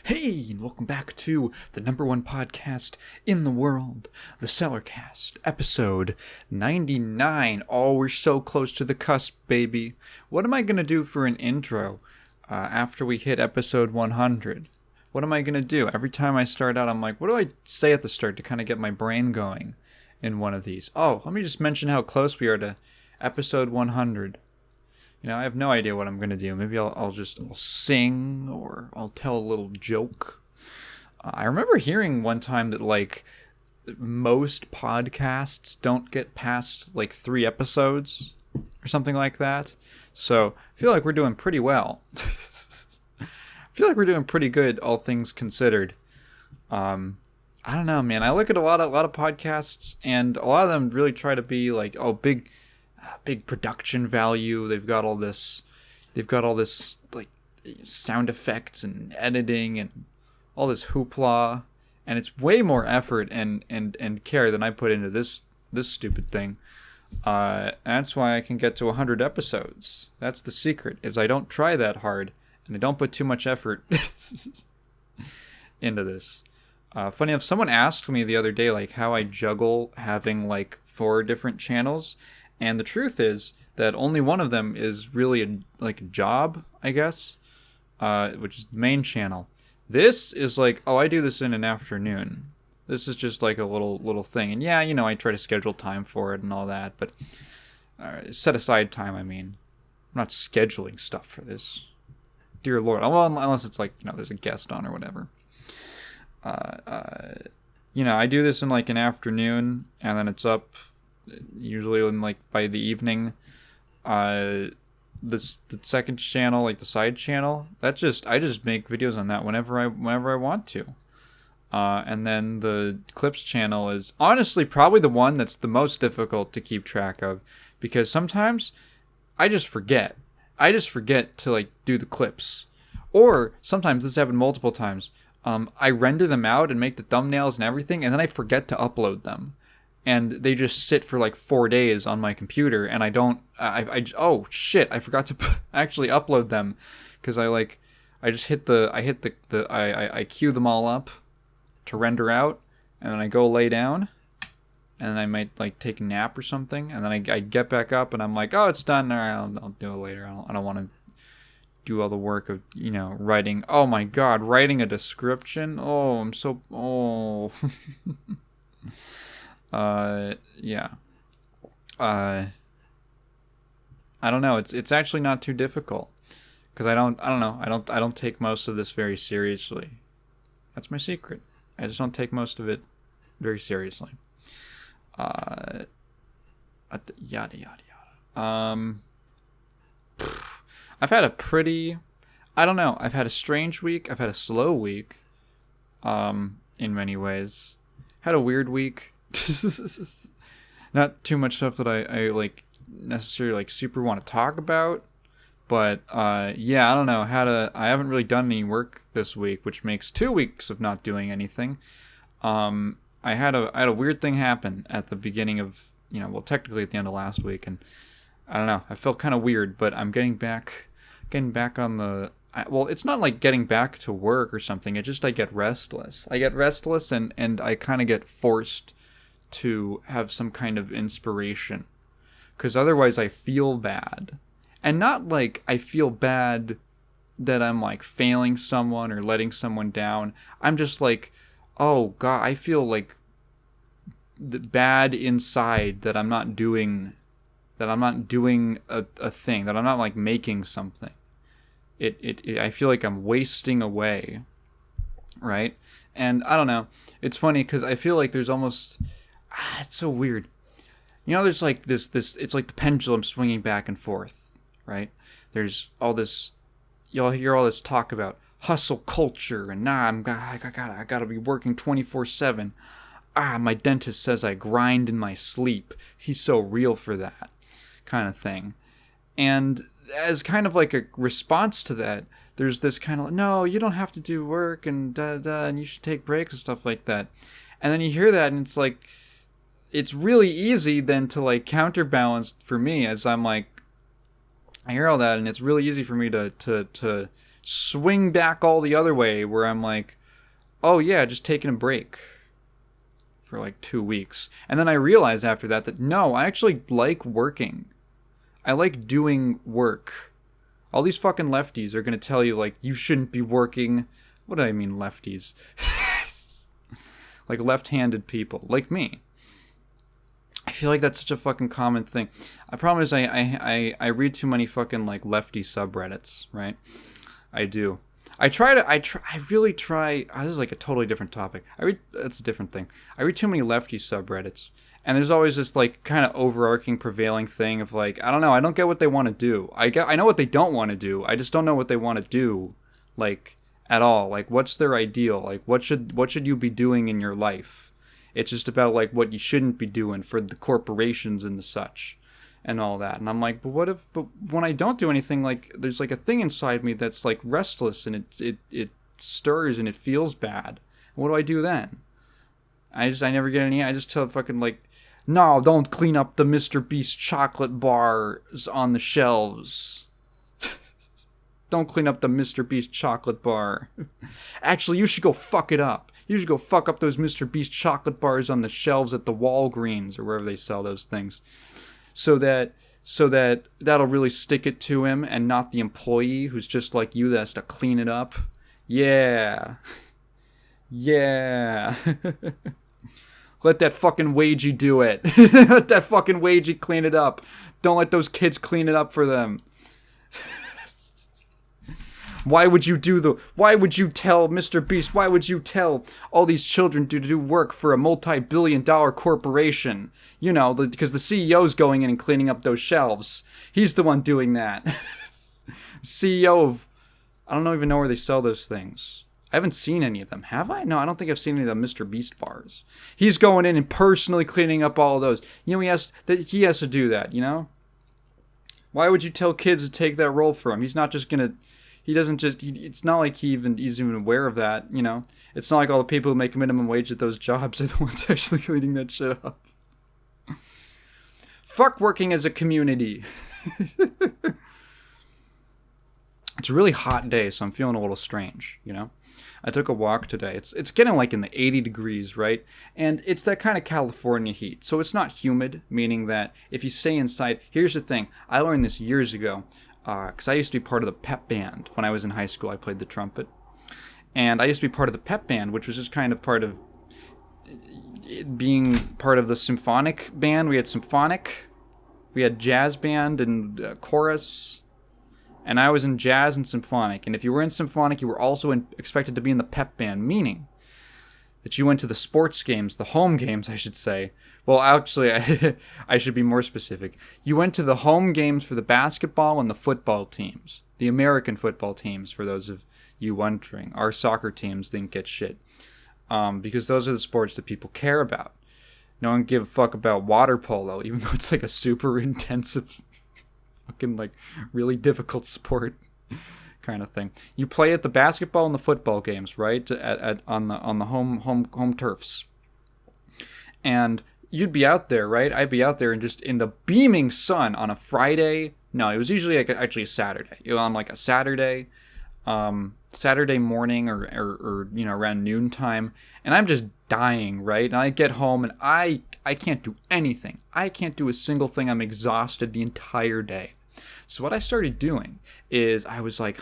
Hey, and welcome back to the number one podcast in the world, the Cellarcast, episode 99. Oh, we're so close to the cusp, baby. What am I going to do for an intro after we hit episode 100? What am I going to do? Every time I start out, I'm like, what do I say at the start to kind of get my brain going in one of these? Oh, let me just mention how close we are to episode 100. I have no idea what I'm going to do. Maybe I'll sing or I'll tell a little joke. I remember hearing one time that, most podcasts don't get past, 3 episodes or something like that. So, I feel like we're doing pretty well. I feel like we're doing pretty good, all things considered. I don't know, man. I look at a lot of podcasts, and a lot of them really try to be big production value. They've got all this sound effects and editing and all this hoopla, and it's way more effort and care than I put into this stupid thing. That's why I can get to 100 episodes. That's the secret, is I don't try that hard and I don't put too much effort into this. Funny enough, someone asked me the other day how I juggle having 4 different channels. And the truth is that only one of them is really a job, I guess, which is the main channel. This is I do this in an afternoon. This is just a little thing. And yeah, I try to schedule time for it and all that, but set aside time, I mean. I'm not scheduling stuff for this. Dear Lord. Well, unless it's there's a guest on or whatever. I do this in an afternoon, and then it's up usually in by the evening. The second channel, the side channel, I just make videos on that whenever I want to. And then the clips channel is honestly probably the one that's the most difficult to keep track of, because sometimes I just forget to do the clips, or sometimes this happened multiple times. I render them out and make the thumbnails and everything, and then I forget to upload them. And they just sit for 4 days on my computer, and oh shit, I forgot to actually upload them, because I queue them all up to render out, and then I go lay down, and then I might take a nap or something, and then I get back up, and I'm like, oh, it's done. All right, I'll do it later. I don't want to do all the work of writing. Oh my god, writing a description. Oh, I'm so yeah. I don't know. It's actually not too difficult, because I don't know. I don't take most of this very seriously. That's my secret. I just don't take most of it very seriously. Yada yada yada. I've had a pretty, I've had a strange week. I've had a slow week. In many ways, had a weird week. Not too much stuff that I necessarily super want to talk about, but yeah, I don't know. I haven't really done any work this week, which makes 2 weeks of not doing anything. I had a weird thing happen at the beginning of technically at the end of last week, and I don't know. I felt kind of weird, but I'm getting back on the. Well, it's not getting back to work or something. It's just I get restless. And I kind of get forced to have some kind of inspiration, because otherwise I feel bad. And not I feel bad that I'm failing someone or letting someone down. I'm just oh god, I feel bad inside that I'm not doing a thing, that I'm not making something. I feel like I'm wasting away, right? And I don't know, it's funny because I feel like there's almost it's so weird. There's this it's like the pendulum swinging back and forth, right? There's all this, you'll hear all this talk about hustle culture, and I gotta be working 24/7. My dentist says I grind in my sleep. He's so real for that kind of thing. And as kind of a response to that, there's this kind of, no, you don't have to do work, and and you should take breaks and stuff like that. And then you hear that, and it's it's really easy then to counterbalance for me, as I'm I hear all that, and it's really easy for me to swing back all the other way where I'm like, oh yeah, just taking a break for like 2 weeks. And then I realized after that no, I actually like working. I like doing work. All these fucking lefties are going to tell you, like, you shouldn't be working. What do I mean, lefties? Like left-handed people, like me. I feel like that's such a fucking common thing. The problem is I read too many fucking, like, lefty subreddits, right? I do. I really try. Oh, this is like a totally different topic. That's a different thing. I read too many lefty subreddits. And there's always this, like, kind of overarching prevailing thing of, like, I don't know, I don't get what they want to do. I know what they don't want to do. I just don't know what they want to do, like, at all. Like, what's their ideal? Like, what should you be doing in your life? It's just about, like, what you shouldn't be doing for the corporations and the such and all that. And I'm like, but when I don't do anything, like, there's, like, a thing inside me that's, like, restless and it stirs and it feels bad. What do I do then? I never get any. I just tell fucking, like, no, don't clean up the Mr. Beast chocolate bars on the shelves. Don't clean up the Mr. Beast chocolate bar. Actually, you should go fuck it up. You should go fuck up those Mr. Beast chocolate bars on the shelves at the Walgreens or wherever they sell those things. So that'll really stick it to him and not the employee who's just like you that has to clean it up. Yeah. Yeah. Let that fucking wagey do it. Let that fucking wagey clean it up. Don't let those kids clean it up for them. Why would you tell Mr. Beast, why would you tell all these children to do work for a multi-billion-dollar corporation? You know, because the CEO's going in and cleaning up those shelves. He's the one doing that. CEO of, I don't even know where they sell those things. I haven't seen any of them, have I? No, I don't think I've seen any of the Mr. Beast bars. He's going in and personally cleaning up all of those. You know, he has to do that, you know? Why would you tell kids to take that role for him? He's not just gonna... It's not like he's even aware of that, you know? It's not like all the people who make minimum wage at those jobs are the ones actually cleaning that shit up. Fuck working as a community. It's a really hot day, so I'm feeling a little strange, you know? I took a walk today. It's getting like in the 80 degrees, right? And it's that kind of California heat. So it's not humid, meaning that if you stay inside... Here's the thing. I learned this years ago, because I used to be part of the pep band. When I was in high school, I played the trumpet. And I used to be part of the pep band, which was just kind of part of being part of the symphonic band. We had symphonic, we had jazz band and chorus... And I was in jazz and symphonic. And if you were in symphonic, you were also expected to be in the pep band, meaning that you went to the sports games, the home games, I should say. Well, actually, I should be more specific. You went to the home games for the basketball and the football teams, the American football teams, for those of you wondering. Our soccer teams didn't get shit, because those are the sports that people care about. No one give a fuck about water polo, even though it's like a super intensive... fucking like really difficult sport kind of thing. You play at the basketball and the football games, right? On the home turfs. And you'd be out there, right? I'd be out there and just in the beaming sun on a Friday. No, it was usually like actually a Saturday. You know, on like a Saturday morning or you know, around noontime, and I'm just dying, right? And I get home and I can't do anything. I can't do a single thing. I'm exhausted the entire day. So what I started doing is I was like,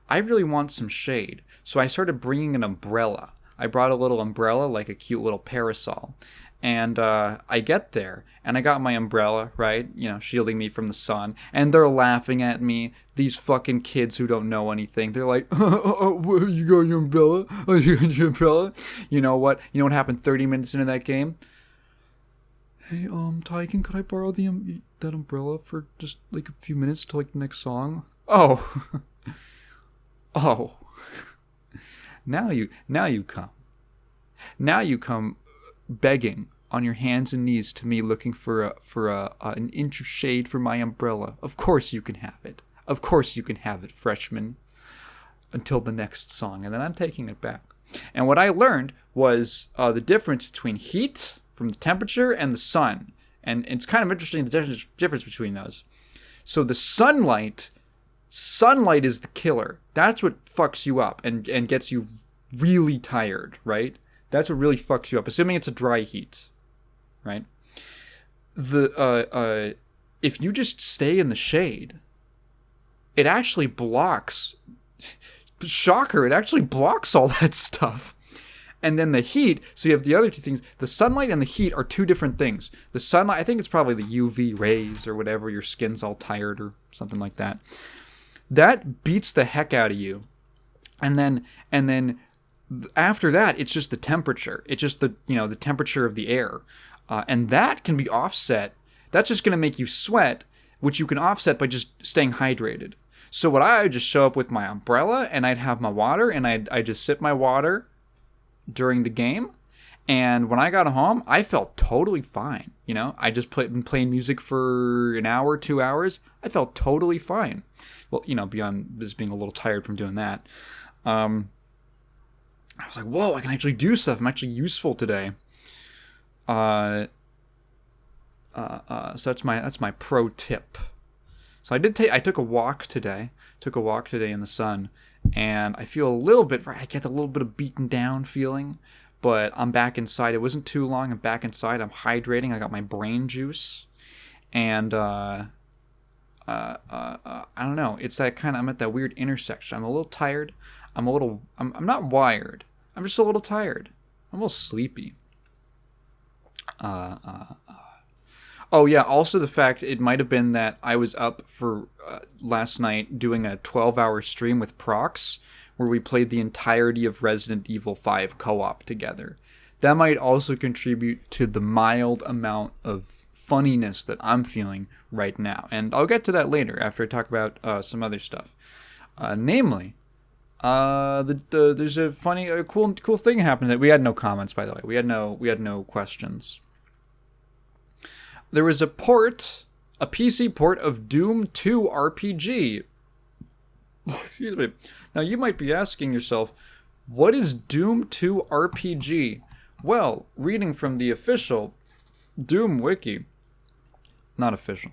I really want some shade. So I started bringing an umbrella. I brought a little umbrella, like a cute little parasol. And I get there, and I got my umbrella, right? You know, shielding me from the sun. And they're laughing at me. These fucking kids who don't know anything. They're like, you got your umbrella? Oh, you got your umbrella? You know what? You know what happened 30 minutes into that game? Hey, Tyken, could I borrow that umbrella for just like a few minutes till like the next song? Oh. Oh. Now you come. Now you come begging on your hands and knees to me, looking for an inch of shade for my umbrella. Of course you can have it. Of course you can have it, freshman. Until the next song, and then I'm taking it back. And what I learned was the difference between heat from the temperature and the sun. And it's kind of interesting, the difference between those. So the sunlight Sunlight is the killer. That's what fucks you up and gets you really tired, right? That's what really fucks you up, assuming it's a dry heat, right? If you just stay in the shade, it actually blocks. Shocker! It actually blocks all that stuff. And then the heat, so you have the other two things. The sunlight and the heat are two different things. The sunlight, I think it's probably the UV rays or whatever, your skin's all tired or something like that. That beats the heck out of you. And then after that, it's just the temperature. It's just the temperature of the air. And that can be offset. That's just going to make you sweat, which you can offset by just staying hydrated. So what I would just show up with my umbrella, and I'd have my water, and I'd just sip my water during the game, and when I got home, I felt totally fine. I just been playing music for an hour, 2 hours. I felt totally fine. Well, beyond just being a little tired from doing that. I was like, whoa, I can actually do stuff. I'm actually useful today. So that's my pro tip. So I took a walk today. In the sun. And I feel a little bit, I get a little bit of beaten down feeling, but I'm back inside. It wasn't too long. I'm back inside. I'm hydrating. I got my brain juice. And, I don't know. It's that kind of, I'm at that weird intersection. I'm a little tired. I'm not wired. I'm just a little tired. I'm a little sleepy. Oh yeah, also the fact it might have been that I was up for last night doing a 12-hour stream with Prox where we played the entirety of Resident Evil 5 co-op together. That might also contribute to the mild amount of funniness that I'm feeling right now. And I'll get to that later after I talk about some other stuff. Namely, there's a cool thing happened that we had no comments, by the way. We had no questions. There was a PC port of Doom 2 RPG. Excuse me. Now you might be asking yourself, what is Doom 2 RPG? Well, reading from the official Doom wiki, not official.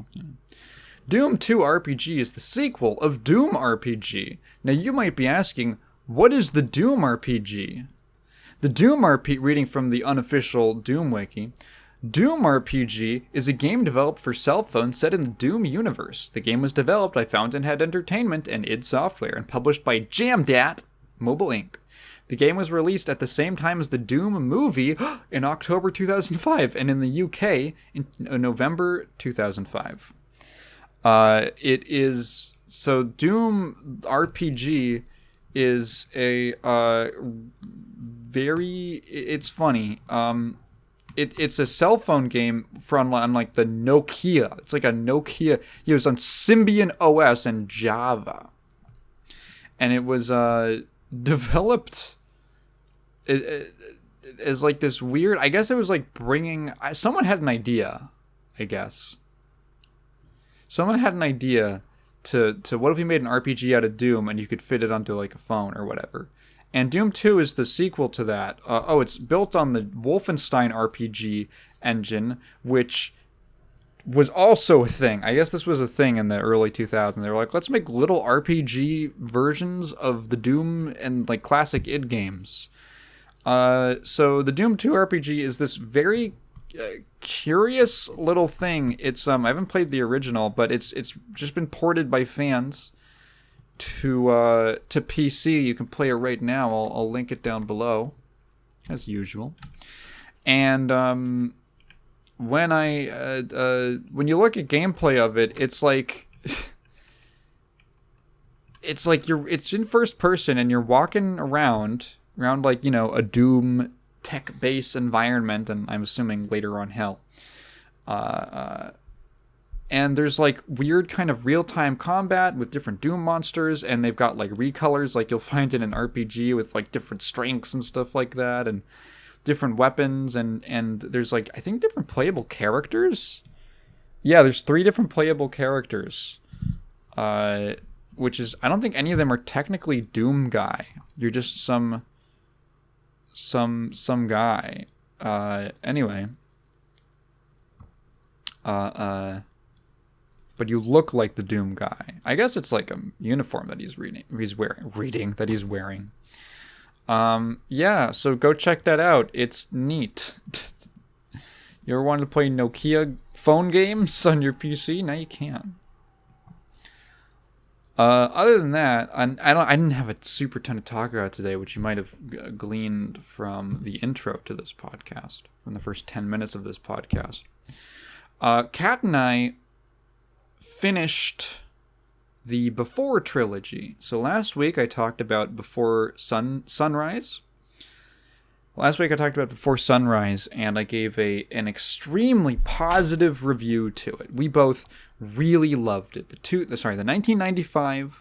Doom 2 RPG is the sequel of Doom RPG. Now you might be asking, what is the Doom RPG? The Doom RPG, reading from the unofficial Doom wiki, Doom RPG is a game developed for cell phones set in the Doom universe. The game was developed by Fountainhead Entertainment and id Software and published by Jamdat Mobile Inc. The game was released at the same time as the Doom movie in October 2005 and in the UK in November 2005. Doom RPG is it's funny. It's a cell phone game on like the Nokia. It's like a Nokia. It was on Symbian OS and Java. And it was developed as like this weird, I guess it was like someone had an idea, I guess. Someone had an idea to what if we made an RPG out of Doom and you could fit it onto like a phone or whatever. And Doom 2 is the sequel to that. It's built on the Wolfenstein RPG engine, which was also a thing. I guess this was a thing in the early 2000s. They were like, let's make little RPG versions of the Doom and like classic id games. So the Doom 2 RPG is this very curious little thing. It's I haven't played the original, but it's just been ported by fans to PC. You can play it right now. I'll link it down below, as usual. And when you look at gameplay of it, it's like it's in first person, and you're walking around like a Doom tech base environment, and I'm assuming later on hell. And there's like weird kind of real-time combat with different Doom monsters, and they've got like recolors like you'll find in an RPG with like different strengths and stuff like that, and different weapons, and there's like I think different playable characters. Yeah, there's 3 different playable characters. Which is, I don't think any of them are technically Doom guy. You're just some guy. Anyway. but you look like the Doom guy. I guess it's like a uniform that he's wearing. Yeah, so go check that out. It's neat. You ever wanted to play Nokia phone games on your PC? Now you can. Other than that, I didn't have a super ton to talk about today, which you might have gleaned from the intro to this podcast, from the first 10 minutes of this podcast. Kat and I finished the Before trilogy. So last week I talked about Before Sunrise. Last week I talked about Before Sunrise, and I gave an extremely positive review to it. We both really loved it. The 1995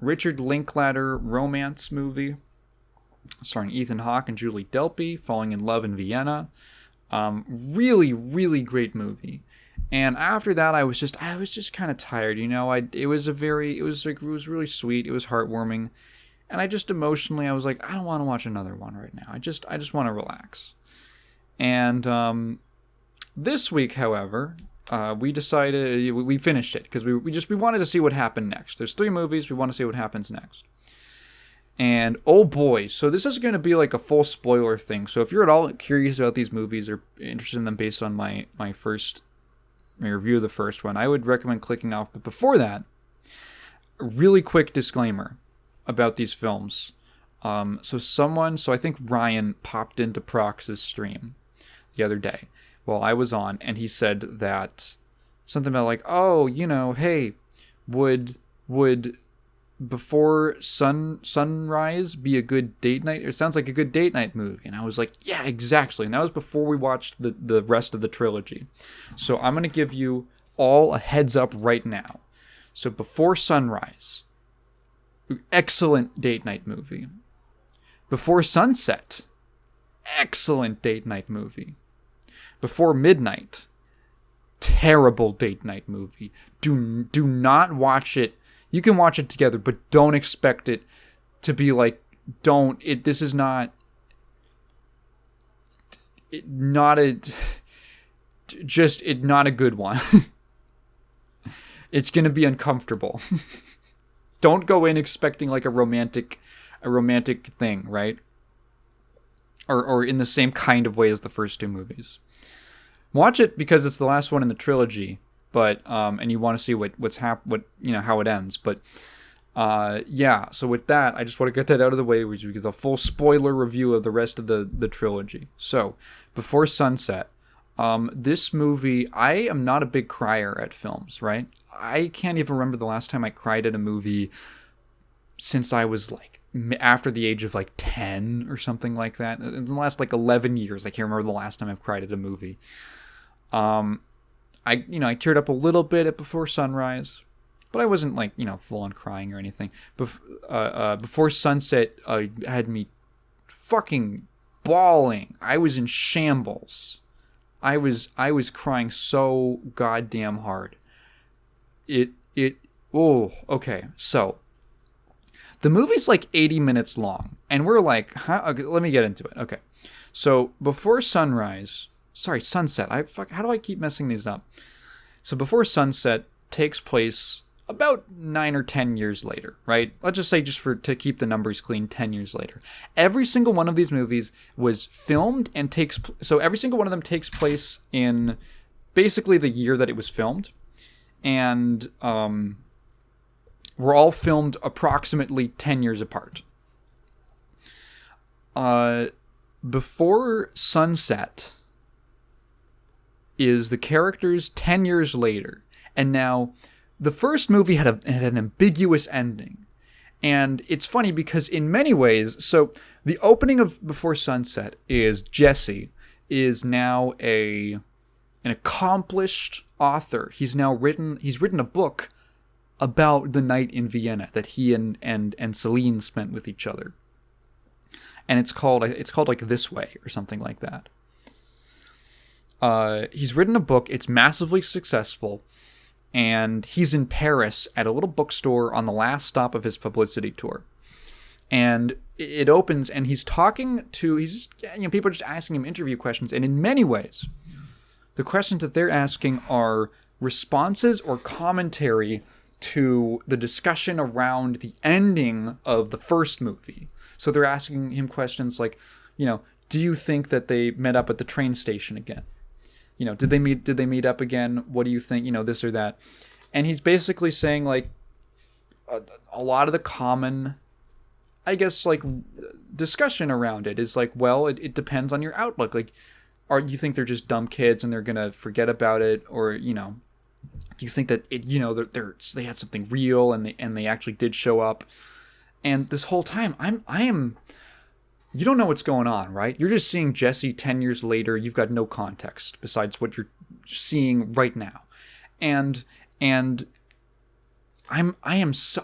Richard Linklater romance movie starring Ethan Hawke and Julie Delpy, falling in love in Vienna. Really, really great movie. And after that, I was just kind of tired. It was really sweet. It was heartwarming. And I just emotionally, I was like, I don't want to watch another one right now. I just want to relax. And this week, however, we decided we finished it because we wanted to see what happened next. There's 3 movies. We want to see what happens next. And oh boy, so this is going to be like a full spoiler thing. So if you're at all curious about these movies or interested in them based on my review of the first one, I would recommend clicking off. But before that, a really quick disclaimer about these films. So I think Ryan popped into Prox's stream the other day while I was on, and he said that something about like, oh, hey, would Before Sunrise be a good date night? It sounds like a good date night movie. And I was like, yeah, exactly. And that was before we watched the rest of the trilogy. So I'm going to give you all a heads up right now. So Before Sunrise, excellent date night movie. Before Sunset, excellent date night movie. Before Midnight, terrible date night movie. Do not watch it. You can watch it together, but don't expect it to be like, this is not a good one. It's going to be uncomfortable. Don't go in expecting like a romantic thing, right? Or in the same kind of way as the first 2 movies. Watch it because it's the last one in the trilogy, but and you want to see how it ends. But yeah. So with that, I just want to get that out of the way. We get the full spoiler review of the rest of the trilogy. So Before Sunset, this movie, I am not a big crier at films, right? I can't even remember the last time I cried at a movie since I was like after the age of like 10 or something like that. In the last like 11 years, I can't remember the last time I've cried at a movie. I teared up a little bit at Before Sunrise, but I wasn't like, full on crying or anything. Before Sunset had me fucking bawling. I was in shambles. I was crying so goddamn hard. Okay, so the movie's like 80 minutes long, and we're like, okay, let me get into it. Okay, so Before Sunset. How do I keep messing these up? So Before Sunset takes place about 9 or 10 years later, right? Let's just say, to keep the numbers clean, 10 years later. Every single one of these movies was filmed and so every single one of them takes place in basically the year that it was filmed. And were all filmed approximately 10 years apart. Before Sunset is the characters 10 years later. And now, the first movie had an ambiguous ending. And it's funny because in many ways, so the opening of Before Sunset is Jesse is now an accomplished author. He's written a book about the night in Vienna that he and Celine spent with each other. And it's called like This Way or something like that. He's written a book. It's massively successful. And he's in Paris at a little bookstore on the last stop of his publicity tour. And it opens, and he's talking to, people are just asking him interview questions. And in many ways, the questions that they're asking are responses or commentary to the discussion around the ending of the first movie. So they're asking him questions like, do you think that they met up at the train station again? Did they meet up again? What do you think? This or that. And he's basically saying like a lot of the common, I guess, like discussion around it is like, well, it depends on your outlook. Like, you think they're just dumb kids and they're gonna forget about it, or do you think that they had something real and they actually did show up? And this whole time, I am. You don't know what's going on, right? You're just seeing Jesse 10 years later. You've got no context besides what you're seeing right now, and I'm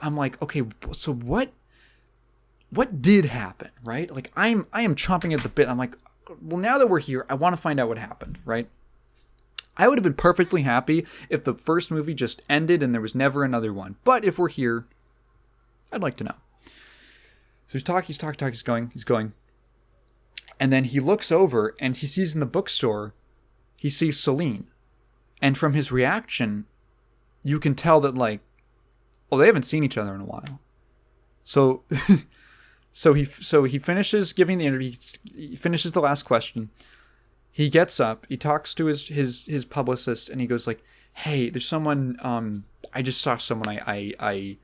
like, okay, so what did happen, right? Like I am chomping at the bit. I'm like, well, now that we're here, I want to find out what happened, right? I would have been perfectly happy if the first movie just ended and there was never another one. But if we're here, I'd like to know. So he's going. And then he looks over and he sees in the bookstore, he sees Celine. And from his reaction, you can tell that like, oh, they haven't seen each other in a while. So so he finishes giving the interview, he finishes the last question. He gets up, he talks to his publicist, and he goes like, hey, there's someone, I just saw someone I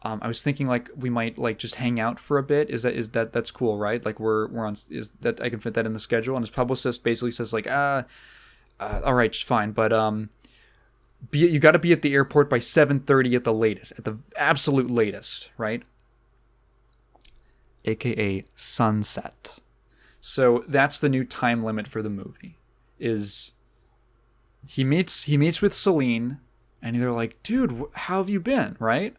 was thinking like we might like just hang out for a bit. That's cool, right? Like we're on, is that I can fit that in the schedule? And his publicist basically says like, all right, fine, but you got to be at the airport by 7:30 at the latest, at the absolute latest, right? AKA sunset. So that's the new time limit for the movie. Is he meets with Celine, and they're like, dude, how have you been, right?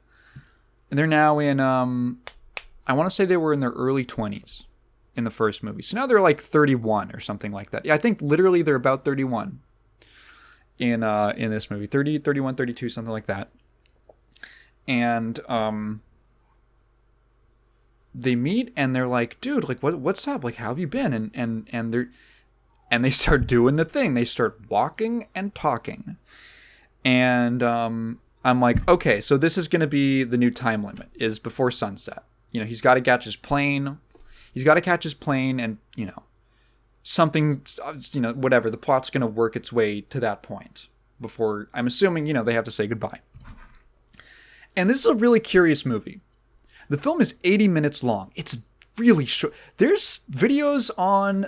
And they're now in, I want to say they were in their early 20s in the first movie. So now they're like 31 or something like that. Yeah, I think literally they're about 31 in this movie. 30, 31, 32, something like that. And they meet and they're like, dude, like what's up? Like, how have you been? And they start doing the thing. They start walking and talking. And I'm like, okay, so this is going to be the new time limit, is before sunset. He's got to catch his plane. And, something, whatever. The plot's going to work its way to that point before, I'm assuming, they have to say goodbye. And this is a really curious movie. The film is 80 minutes long. It's really short. There's videos on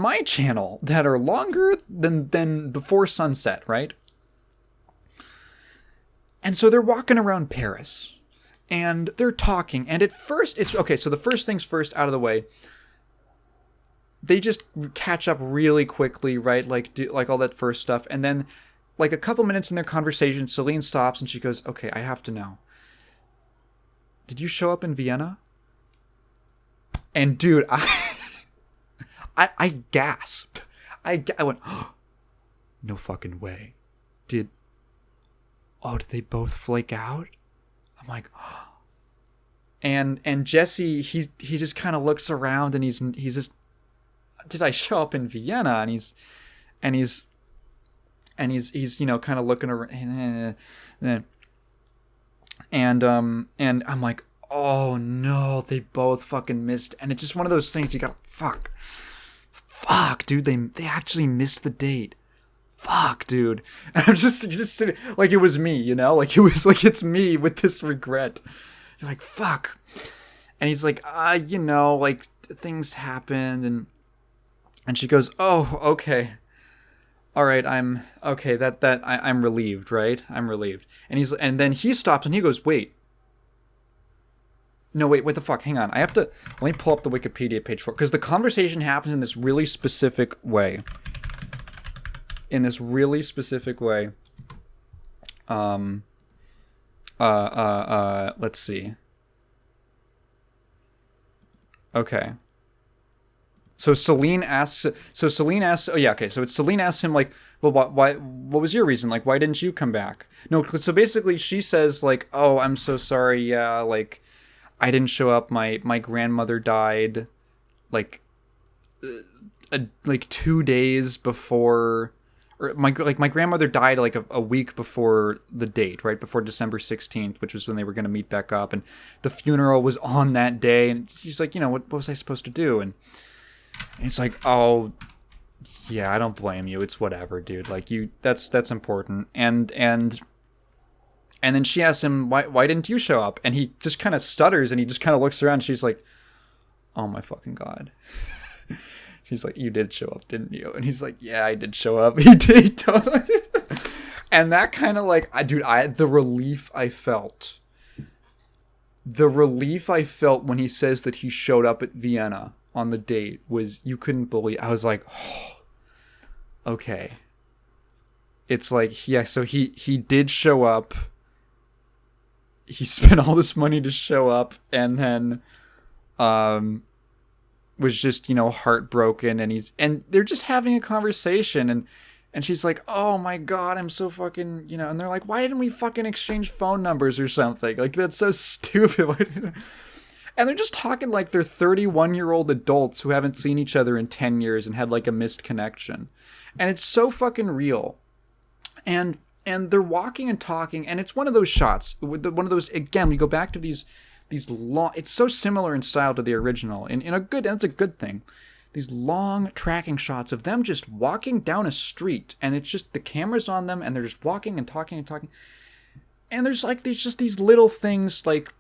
my channel that are longer than before sunset, right? And so they're walking around Paris, and they're talking. And at first, it's okay. So the first things first, out of the way. They just catch up really quickly, right? Like all that first stuff, and then, like a couple minutes in their conversation, Celine stops and she goes, "Okay, I have to know. Did you show up in Vienna?" And dude, I gasped. I went, oh, no fucking way. Did they both flake out? I'm like, oh. And Jesse, he just kind of looks around and he's just, did I show up in Vienna? And he's kind of looking around, and I'm like, oh no, they both fucking missed. And it's just one of those things you gotta fuck, dude, they actually missed the date. Fuck, dude. And I'm just sitting, like it was me, like it was like, it's me with this regret. You're like, fuck. And he's like, like things happened, and she goes, oh, okay. All right, I'm okay. I'm relieved, right? I'm relieved. And then he stops and he goes, wait. No, wait, what the fuck? Hang on. Let me pull up the Wikipedia page for it, because the conversation happens in this really specific way. Let's see. Okay. So Celine asks, oh yeah, okay, so Celine asks him, like, well, why, what was your reason? Like, why didn't you come back? No, so basically she says, like, oh, I'm so sorry, yeah, like, I didn't show up, my grandmother died, like 2 days before, or my grandmother died like a week before the date, right before December 16th, which was when they were going to meet back up, and the funeral was on that day, and she's like, what was I supposed to do? And it's like, oh yeah, I don't blame you. It's whatever, dude. Like that's important. And then she asks him, why didn't you show up? And he just kind of stutters, and he just kind of looks around, and she's like, oh my fucking God. She's like, you did show up, didn't you? And he's like, yeah, I did show up. He did, totally. And that kind of like, the relief I felt when he says that he showed up at Vienna on the date was, you couldn't believe. I was like, oh, okay. It's like, yeah, so he did show up. He spent all this money to show up, and then was just, heartbroken, and they're just having a conversation, and she's like, oh my God, I'm so fucking, and they're like, why didn't we fucking exchange phone numbers or something? Like, that's so stupid. And they're just talking like they're 31-year-old adults who haven't seen each other in 10 years and had like a missed connection. And it's so fucking real. And they're walking and talking, and it's one of those shots, one of those, again, we go back to these long, it's so similar in style to the original, and that's a good thing. These long tracking shots of them just walking down a street, and it's just the camera's on them, and they're just walking and talking and talking. And there's just these little things, like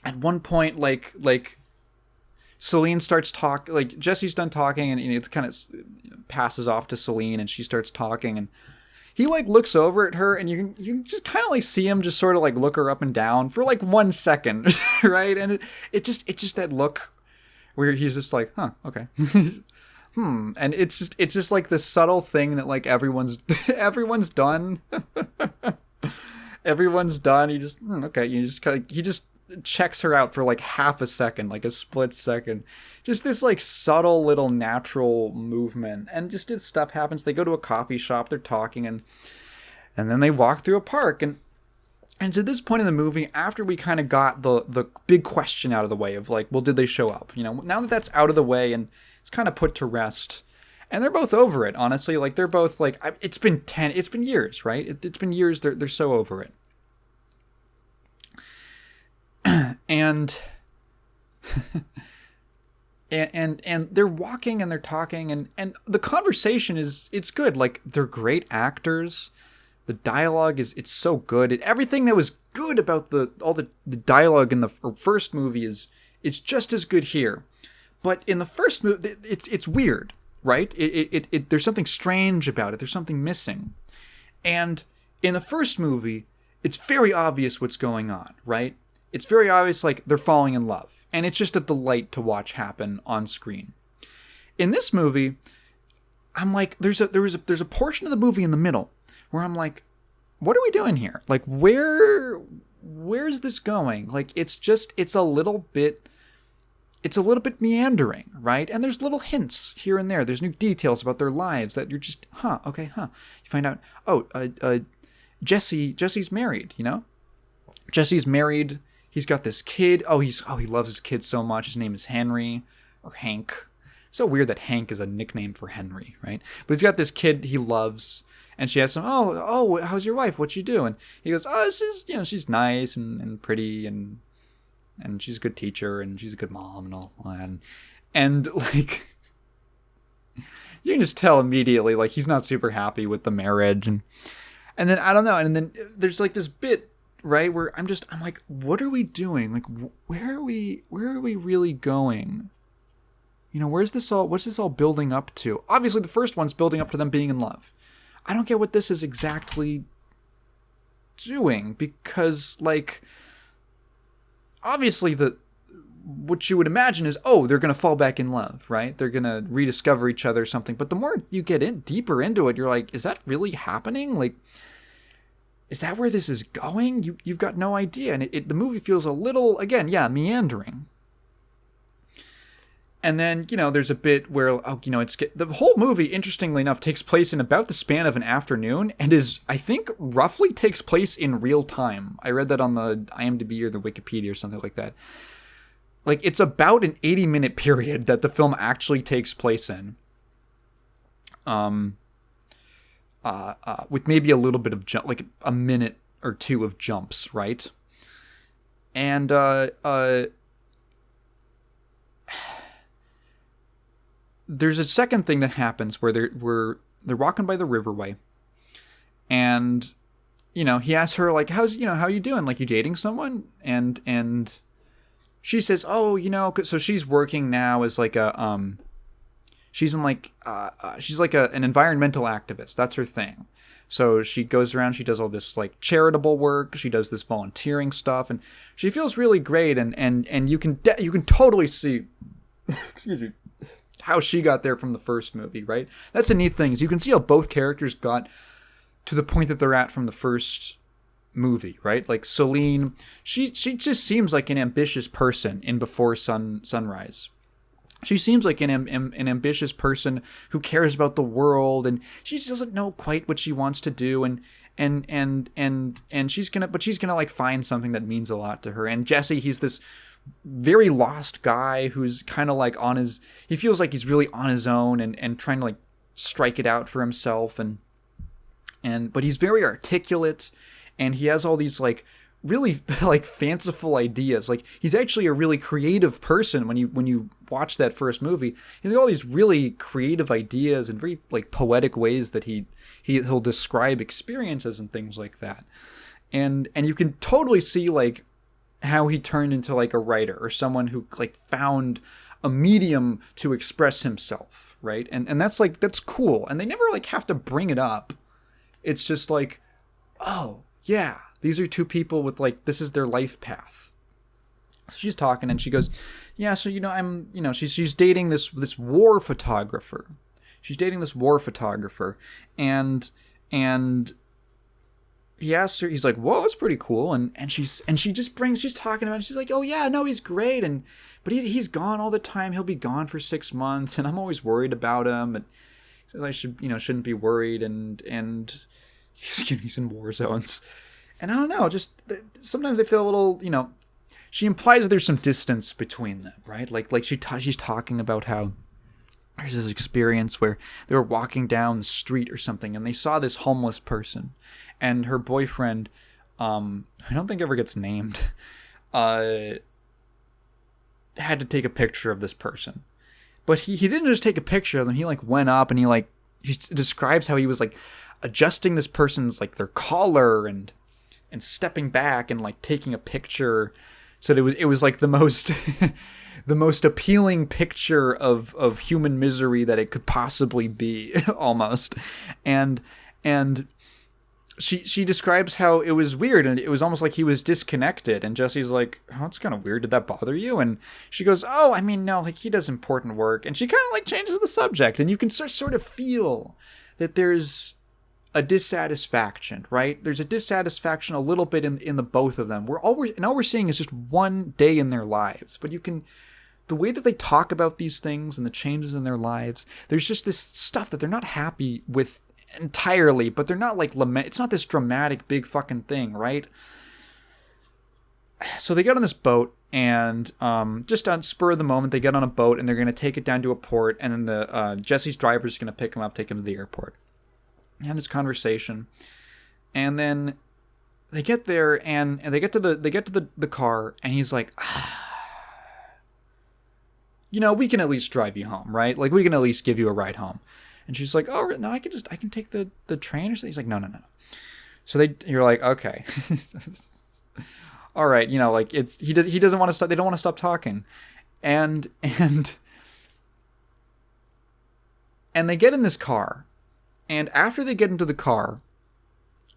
at one point, like Celine starts talking, like Jesse's done talking, and it kind of passes off to Celine, and she starts talking, and he like looks over at her, and you can just kind of like see him just sort of like look her up and down for like 1 second, right? And it's just that look where he's just like, huh, okay. And it's just like this subtle thing that like everyone's done. Everyone's done. He just okay. He just checks her out for like half a second, like a split second. Just this like subtle little natural movement, and just this stuff happens. They go to a coffee shop, they're talking, and then they walk through a park, and to this point in the movie, after we kind of got the big question out of the way of like, well, did they show up? Now that that's out of the way and it's kind of put to rest, and they're both over it, honestly. Like, they're both like, it's been years, right? It's been years. They're so over it. And and they're walking and they're talking, and the conversation it's good. Like, they're great actors. The dialogue it's so good. Everything that was good about all the dialogue in the first movie it's just as good here. But in the first movie, it's weird, right? There's something strange about it. There's something missing. And in the first movie, it's very obvious what's going on, right? It's very obvious, like, they're falling in love. And it's just a delight to watch happen on screen. In this movie, I'm like, there's a portion of the movie in the middle where I'm like, what are we doing here? Like, where's this going? Like, it's a little bit meandering, right? And there's little hints here and there. There's new details about their lives that you're just, okay. You find out, Jesse's married, Jesse's married. He's got this kid. He loves his kid so much. His name is Henry, or Hank. So weird that Hank is a nickname for Henry, right? But he's got this kid he loves. And she asks him, how's your wife? What you do? And he goes, she's nice and pretty, and she's a good teacher, and she's a good mom, and all that. And like, you can just tell immediately, like, he's not super happy with the marriage. And then, I don't know. And then there's like this bit, right, where I'm like, what are we doing? Like, where are we really going? What's this all building up to? Obviously, the first one's building up to them being in love. I don't get what this is exactly doing, because, like, obviously what you would imagine is, they're going to fall back in love, right? They're going to rediscover each other or something. But the more you get deeper into it, you're like, is that really happening? Like, is that where this is going? You've got no idea. And the movie feels a little, again, meandering. And then, there's a bit where, the whole movie, interestingly enough, takes place in about the span of an afternoon, and I think, roughly takes place in real time. I read that on the IMDb or the Wikipedia or something like that. Like, it's about an 80-minute period that the film actually takes place in. with maybe a little bit of jump, like a minute or two of jumps, right? And there's a second thing that happens where they're walking by the riverway, and he asks her like, how are you doing? Like, you dating someone? And she says, oh, so she's working now as like she's in like she's like an environmental activist. That's her thing. So she goes around, she does all this like charitable work, she does this volunteering stuff, and she feels really great. And you can totally see, excuse me, how she got there from the first movie, right? That's a neat thing, is you can see how both characters got to the point that they're at from the first movie, right? Like Celine, she just seems like an ambitious person in Before Sunrise. She seems like an ambitious person who cares about the world, and she just doesn't know quite what she wants to do, and she's gonna like find something that means a lot to her. And Jesse, he's this very lost guy who's kind of like he feels like he's really on his own and trying to like strike it out for himself, but he's very articulate, and he has all these like really like fanciful ideas. Like, he's actually a really creative person when you watch that first movie. He's got all these really creative ideas and very like poetic ways that he'll describe experiences and things like that. And you can totally see like how he turned into like a writer or someone who like found a medium to express himself, right? And that's cool. And they never like have to bring it up. It's just like, oh yeah, these are two people with like, this is their life path. So she's talking and she goes, yeah, so I'm she's dating this war photographer. She's dating this war photographer, and he asks her, he's like, whoa, that's pretty cool. And she's talking about it. She's like, oh yeah, no, he's great. But he's gone all the time. He'll be gone for 6 months. And I'm always worried about him. And he says I shouldn't be worried. And he's in war zones. And I don't know, just sometimes I feel a little, she implies there's some distance between them, right? Like she's talking about how there's this experience where they were walking down the street or something, and they saw this homeless person, and her boyfriend, I don't think ever gets named, had to take a picture of this person. But he didn't just take a picture of them, he like went up and he describes how he was like adjusting this person's like their collar and stepping back and like taking a picture, so that it was like the most the most appealing picture of human misery that it could possibly be, almost. And she describes how it was weird, and it was almost like he was disconnected, and Jesse's like, oh, it's kind of weird, did that bother you? And she goes, oh, I mean, no, like, he does important work. And she kind of like changes the subject, and you can sort of feel that there's a dissatisfaction, right? There's a dissatisfaction a little bit in the both of them. All we're seeing is just one day in their lives. But the way that they talk about these things and the changes in their lives, there's just this stuff that they're not happy with entirely, but they're not like lament. It's not this dramatic big fucking thing, right? So they get on this boat, and just on spur of the moment, they get on a boat and they're going to take it down to a port, and then the Jesse's driver is going to pick him up, take him to the airport. They have this conversation, and then they get there, and they get to the car, and he's like, we can at least drive you home, right? Like, we can at least give you a ride home. And she's like, oh no, I can take the train or something. He's like, no. So you're like, okay, all right, like he doesn't want to stop. They don't want to stop talking, and they get in this car. And after they get into the car,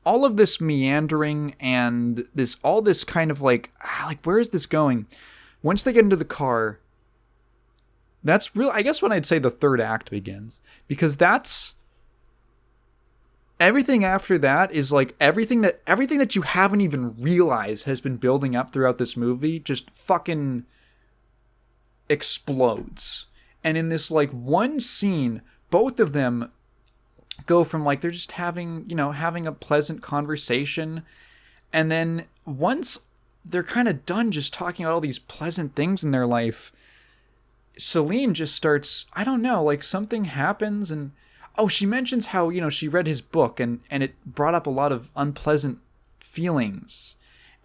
all of this meandering and all this kind of like where is this going? Once they get into the car, that's real. I guess when I'd say the third act begins, because that's everything after that is like everything that you haven't even realized has been building up throughout this movie just fucking explodes. And in this like one scene, both of them go from like they're just having a pleasant conversation, and then once they're kind of done just talking about all these pleasant things in their life, Celine just starts, I don't know, like something happens, and Oh, she mentions how, she read his book and it brought up a lot of unpleasant feelings.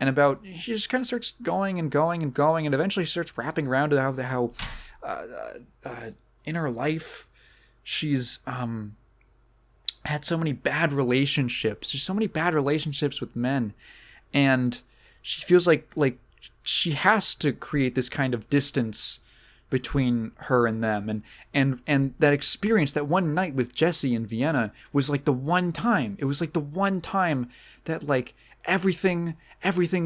And about, she just kind of starts going and going and going, and eventually starts wrapping around to how in her life she's had so many bad relationships. There's so many bad relationships with men, and she feels like she has to create this kind of distance between her and them, and that experience, that one night with Jesse in Vienna, was like the one time. It was like the one time that like everything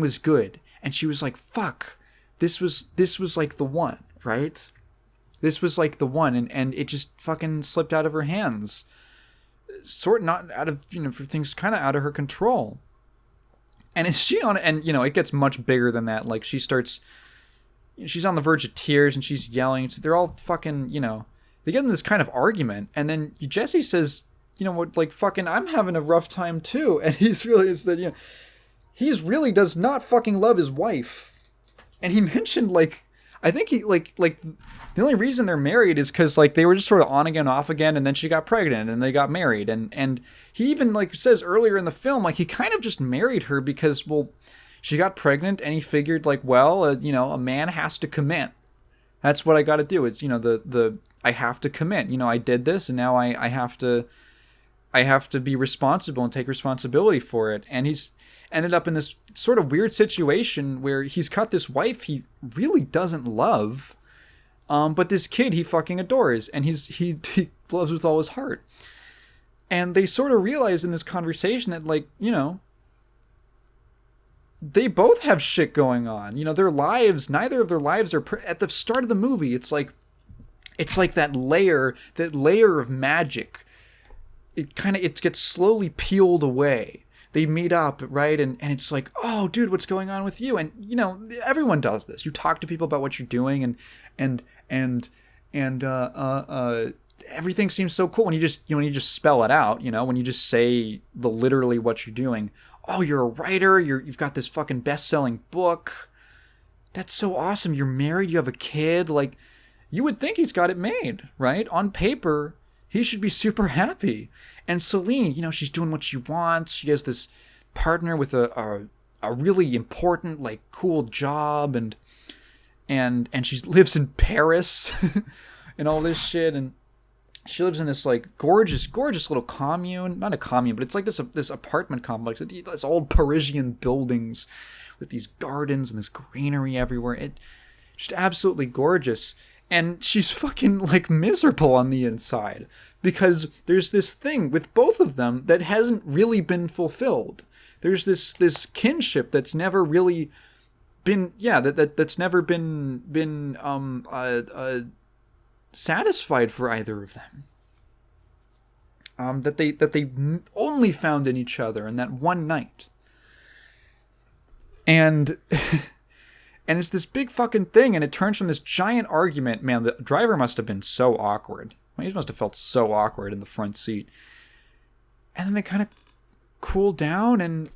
was good, and she was like, fuck, this was like the one, right? This was like the one, and it just fucking slipped out of her hands. Not out of, for things kind of out of her control. And is she on, and it gets much bigger than that. Like she's on the verge of tears and she's yelling. They're all fucking, they get in this kind of argument, and then Jesse says, like, fucking, I'm having a rough time too. And he's really does not fucking love his wife. And he mentioned, like, I think he, like the only reason they're married is because, like, they were just sort of on again, off again, and then she got pregnant, and they got married. And he even, like, says earlier in the film, like, he kind of just married her because, well, she got pregnant, and he figured, like, well, a man has to commit. That's what I got to do. It's, I have to commit. I did this, and now I have to be responsible and take responsibility for it. And he's ended up in this sort of weird situation where he's got this wife he really doesn't love, but this kid he fucking adores, and he loves with all his heart. And they sort of realize in this conversation that, like, they both have shit going on. Their lives, neither of their lives are at the start of the movie. It's like that layer of magic. It gets slowly peeled away. They meet up, right? And it's like, oh, dude, what's going on with you? And, everyone does this. You talk to people about what you're doing, and everything seems so cool when you just spell it out, when you just say literally what you're doing. Oh, you're a writer. You've got this fucking best-selling book. That's so awesome. You're married. You have a kid. Like, you would think he's got it made, right? On paper, he should be super happy. And Celine, she's doing what she wants. She has this partner with a really important, like, cool job, and she lives in Paris and all this shit. And she lives in this, like, gorgeous little commune. Not a commune, but it's like this apartment complex. This old Parisian buildings with these gardens and this greenery everywhere. It's just absolutely gorgeous. And she's fucking, like, miserable on the inside because there's this thing with both of them that hasn't really been fulfilled. There's this kinship that's never really been, that's never been satisfied for either of them. That they only found in each other in that one night. And and it's this big fucking thing, and it turns from this giant argument. Man, the driver must have been so awkward. He must have felt so awkward in the front seat. And then they kind of cool down, and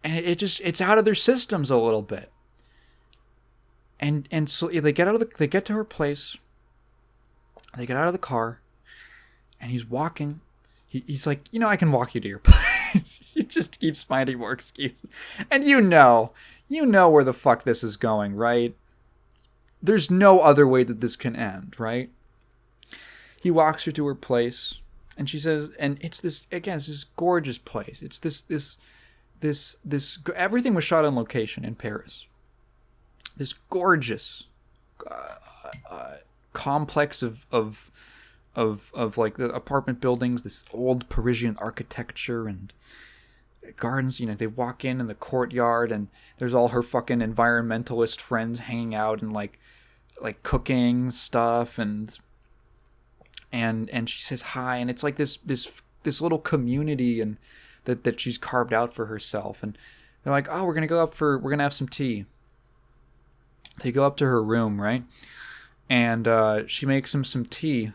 it's out of their systems a little bit. And so they get to her place. They get out of the car, and he's walking. He's like, I can walk you to your place. He just keeps finding more excuses. And you know where the fuck this is going, right? There's no other way that this can end, right? He walks her to her place, and she says, and it's this gorgeous place. It's this everything was shot on location in Paris. This gorgeous complex of like the apartment buildings, this old Parisian architecture and gardens. They walk in the courtyard, and there's all her fucking environmentalist friends hanging out and like cooking stuff, and she says hi, and it's like this little community and that she's carved out for herself. And they're like, oh, we're gonna have some tea. They go up to her room, right? And she makes him some tea.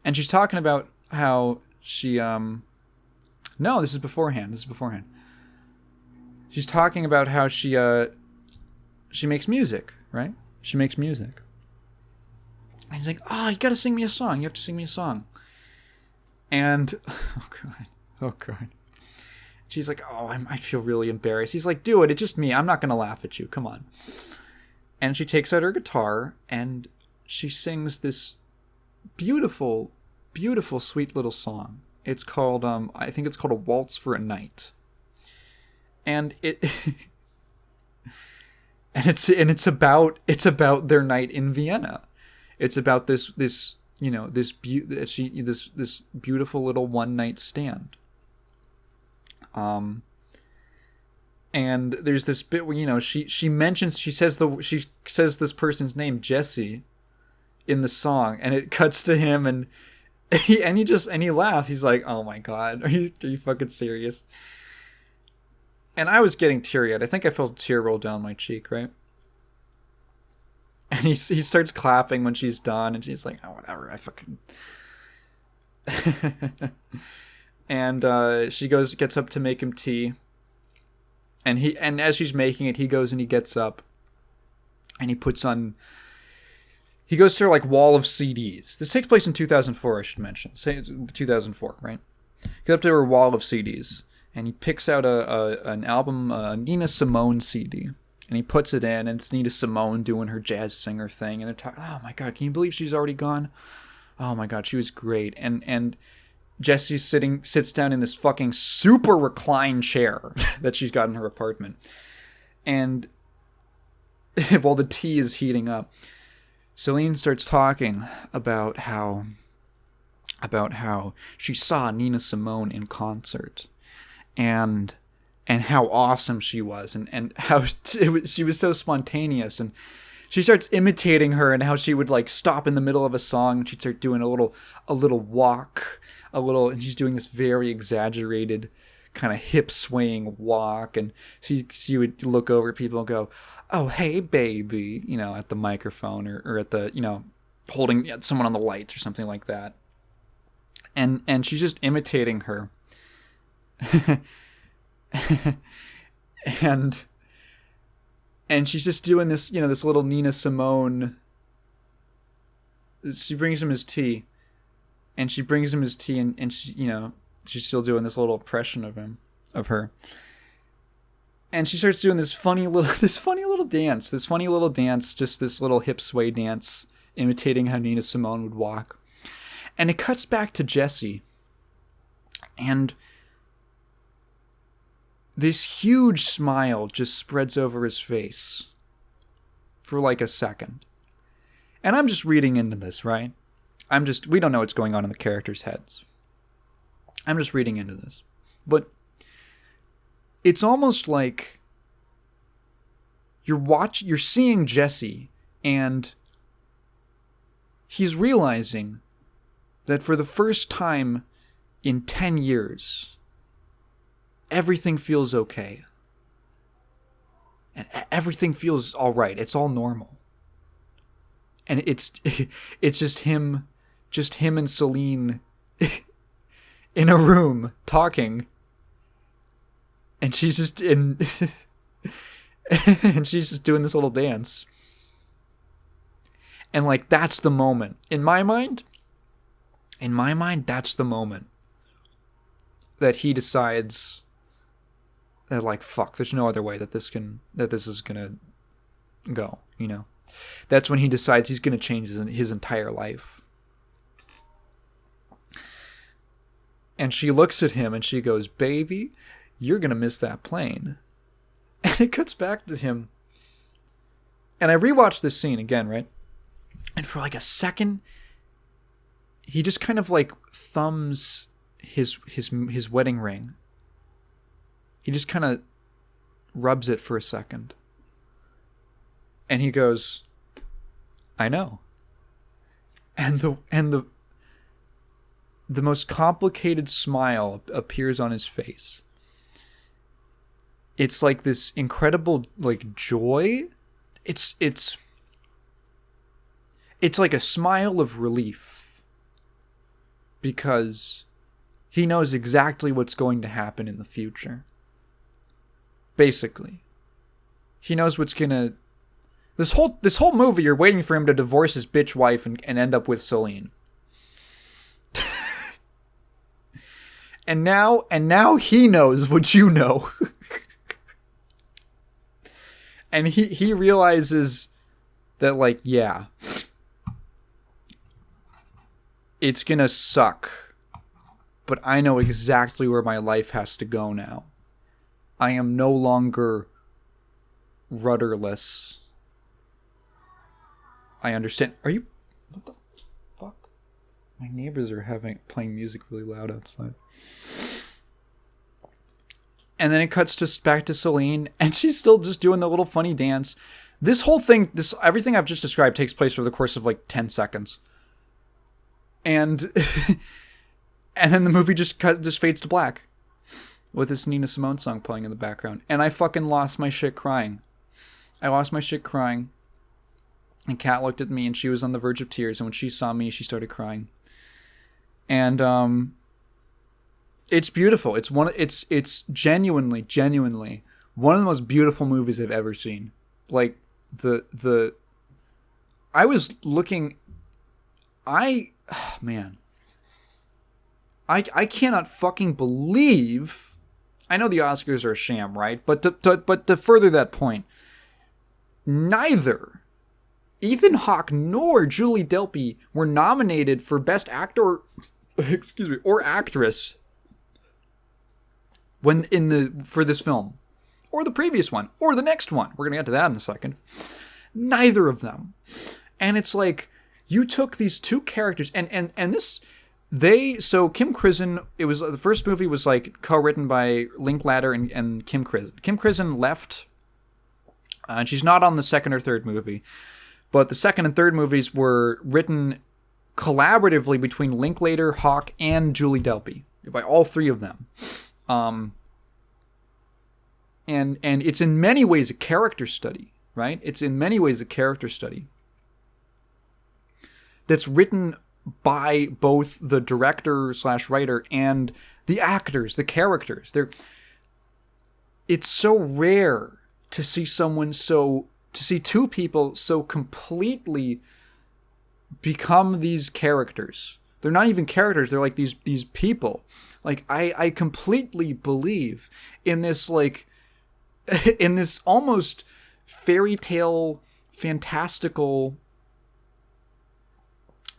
And she's talking about how she no, this is beforehand. She's talking about how she makes music, right? She makes music. And he's like, oh, you gotta sing me a song. You have to sing me a song. And oh god, oh god. She's like, oh, I feel really embarrassed. He's like, do it. It's just me. I'm not gonna laugh at you. Come on. And she takes out her guitar and she sings this beautiful, beautiful, sweet little song. It's called, I think it's called A Waltz for a Night. And it's about their night in Vienna. It's about this beautiful little one night stand. And there's this bit where she says this person's name, Jesse, in the song, and it cuts to him and he laughs. He's like, oh my god, are you fucking serious? And I was getting teary-eyed. I think I felt a tear roll down my cheek, right? And he starts clapping when she's done, and she's like, oh, whatever, I fucking... And she gets up to make him tea. And as she's making it, he goes and he gets up. And he goes to her, like, wall of CDs. This takes place in 2004, I should mention. Say it's 2004, right? Goes up to her wall of CDs. And he picks out an album, a Nina Simone CD. And he puts it in, and it's Nina Simone doing her jazz singer thing. And they're talking, oh my god, can you believe she's already gone? Oh my god, she was great. And Jessie sits down in this fucking super reclined chair that she's got in her apartment. And while the tea is heating up, Celine starts talking about how she saw Nina Simone in concert. And how awesome she was, and how she was so spontaneous, and she starts imitating her, and how she would like stop in the middle of a song and she'd start doing a little walk, and she's doing this very exaggerated kind of hip swaying walk, and she would look over at people and go, oh hey baby, at the microphone or at the holding someone on the lights or something like that, and she's just imitating her. and she's just doing this, this little Nina Simone. She brings him his tea, and she she's still doing this little impression of her, and she starts doing this funny little dance, just this little hip sway dance, imitating how Nina Simone would walk, and it cuts back to Jesse, and this huge smile just spreads over his face for like a second. And I'm just reading into this, right? We don't know what's going on in the characters' heads. I'm just reading into this. But it's almost like you're seeing Jesse, and he's realizing that for the first time in 10 years, everything feels okay. And everything feels all right. It's all normal. And it's just him and Celine in a room talking. And she's just and she's just doing this little dance. And like that's the moment. In my mind, that's the moment that he decides that like fuck, there's no other way that this is gonna go, That's when he decides he's gonna change his entire life. And she looks at him and she goes, baby, you're gonna miss that plane. And it cuts back to him. And I rewatched this scene again, right? And for like a second, he just kind of like thumbs his wedding ring. He just kind of rubs it for a second. And he goes, I know. And the most complicated smile appears on his face. It's like this incredible like joy. It's like a smile of relief. Because he knows exactly what's going to happen in the future. Basically, he knows what's gonna. This whole movie, you're waiting for him to divorce his bitch wife and end up with Celine. And now he knows what you know. And he realizes that, like, yeah, it's gonna suck, but I know exactly where my life has to go now. I am no longer rudderless. I understand. Are you... What the fuck? My neighbors are playing music really loud outside. And then it cuts just back to Celine, and she's still just doing the little funny dance. This whole thing, everything I've just described takes place over the course of like 10 seconds. And and then the movie just fades to black with this Nina Simone song playing in the background. And I fucking lost my shit crying. I lost my shit crying. And Kat looked at me, and she was on the verge of tears, and when she saw me, she started crying. And it's beautiful. It's genuinely one of the most beautiful movies I've ever seen. Like I was looking, man, I cannot fucking believe. I know the Oscars are a sham, right? But to further that point, neither Ethan Hawke nor Julie Delpy were nominated for Best Actor, or Actress for this film, or the previous one, or the next one. We're gonna get to that in a second. Neither of them. And it's like, you took these two characters, and so Kim Krizan, the first movie was like co-written by Linklater and Kim Krizan. Kim Krizan left, and she's not on the second or third movie, but the second and third movies were written collaboratively between Linklater, Hawke, and Julie Delpy, by all three of them. And it's in many ways a character study, right? It's in many ways a character study that's written by both the director / writer and the actors, the characters. It's so rare to see two people so completely become these characters. They're not even characters. They're like these people. Like, I completely believe in this, like, in this almost fairy tale, fantastical,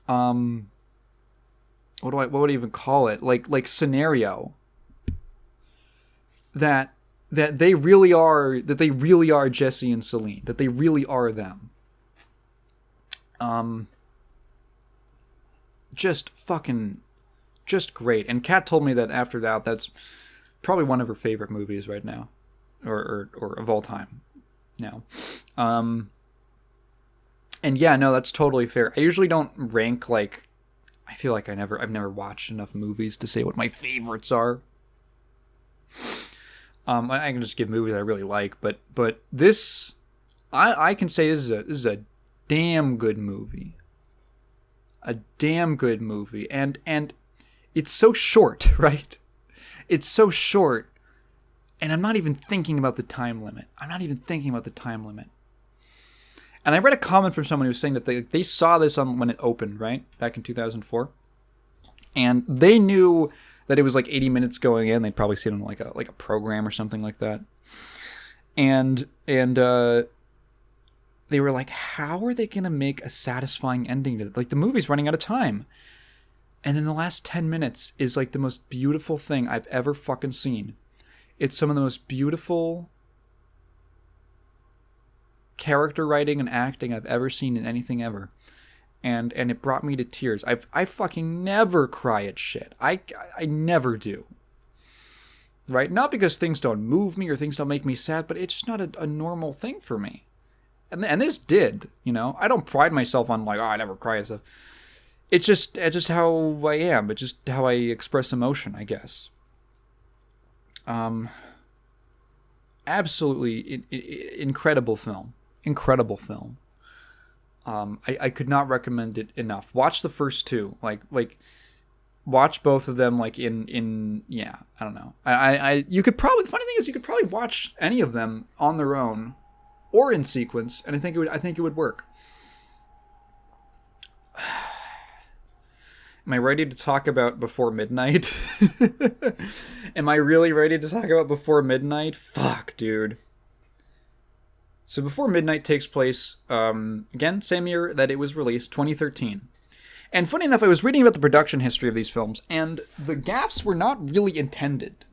what would I even call it? Like scenario that they really are Jesse and Celine, that they really are them. Just great. And Kat told me that after that's probably one of her favorite movies right now, or of all time now. And yeah, no, that's totally fair. I usually don't rank, like, I feel like I've never watched enough movies to say what my favorites are. I can just give movies I really like, but this, I can say this is a damn good movie. A damn good movie. And it's so short, right? It's so short. And I'm not even thinking about the time limit. And I read a comment from someone who was saying that they saw this when it opened, right? Back in 2004. And they knew that it was like 80 minutes going in. They'd probably seen it on like a program or something like that. And they were like, how are they going to make a satisfying ending to it? Like, the movie's running out of time. And then the last 10 minutes is like the most beautiful thing I've ever fucking seen. It's some of the most beautiful character writing and acting I've ever seen in anything ever. And it brought me to tears. I fucking never cry at shit. I never do. Right? Not because things don't move me or things don't make me sad, but it's just not a normal thing for me. And this did, you know? I don't pride myself on, like, I never cry and stuff. It's just how I am. It's just how I express emotion, I guess. Absolutely incredible film. Incredible film. I could not recommend it enough. Watch the first two. Like watch both of them, like in yeah, I don't know. You could probably, the funny thing is, you could probably watch any of them on their own or in sequence, and I think it would work. Am I ready to talk about Before Midnight? Am I really ready to talk about Before Midnight? Fuck, dude. So Before Midnight takes place, again, same year that it was released, 2013. And funny enough, I was reading about the production history of these films, and the gaps were not really intended.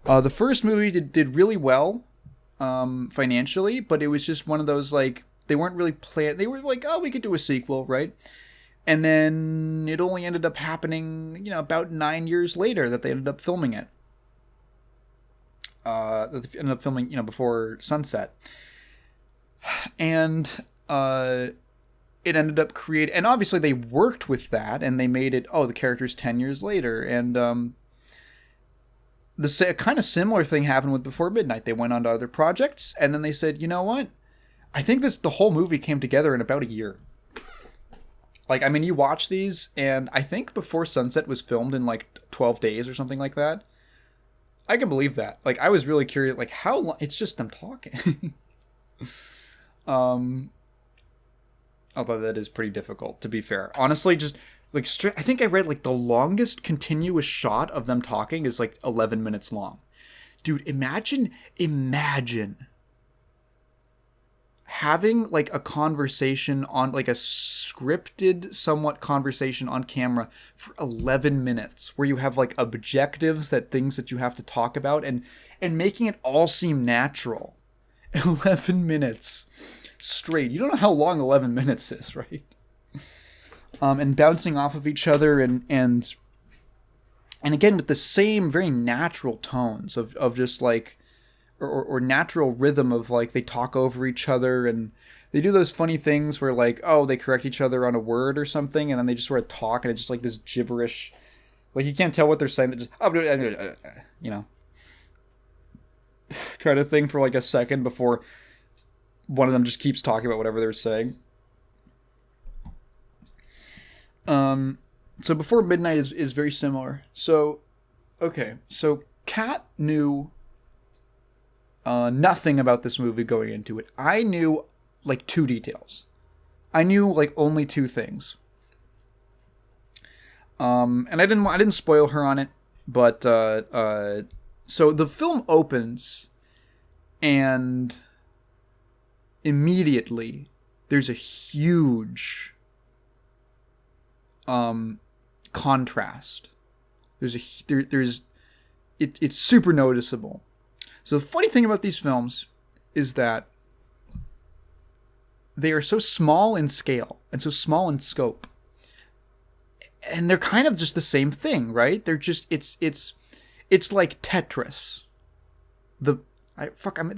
The first movie did really well financially, but it was just one of those, like, they weren't really planned. They were like, oh, we could do a sequel, right? And then it only ended up happening, about 9 years later that they ended up filming it. That they ended up filming, before sunset. And it ended up creating, and obviously they worked with that, and they made it, the character's 10 years later. And the kind of similar thing happened with Before Midnight. They went on to other projects, and then they said, you know what? I think the whole movie came together in about a year. Like, I mean, you watch these, and I think Before Sunset was filmed in, like, 12 days or something like that. I can believe that. Like, I was really curious, like, how long? It's just them talking. Although that is pretty difficult, to be fair. Honestly, just, like, I think I read, like, the longest continuous shot of them talking is, like, 11 minutes long. Dude, imagine having, like, a conversation on, like, a scripted, somewhat conversation on camera for 11 minutes, where you have, like, objectives, things that you have to talk about, and making it all seem natural. 11 minutes straight. You don't know how long 11 minutes is, right? And bouncing off of each other, and again with the same very natural tones of just like, or natural rhythm of, like, they talk over each other, and they do those funny things where, like, they correct each other on a word or something, and then they just sort of talk, and it's just like this gibberish, like, you can't tell what they're saying. They just kind of thing for like a second before one of them just keeps talking about whatever they're saying. So Before Midnight is very similar. So, okay, so Kat knew nothing about this movie going into it. I knew, like, 2 details. I knew, like, only 2 things. And I didn't spoil her on it, but so the film opens, and immediately there's a huge contrast. It's super noticeable. So the funny thing about these films is that they are so small in scale and so small in scope, and they're kind of just the same thing, right? They're just it's like Tetris. This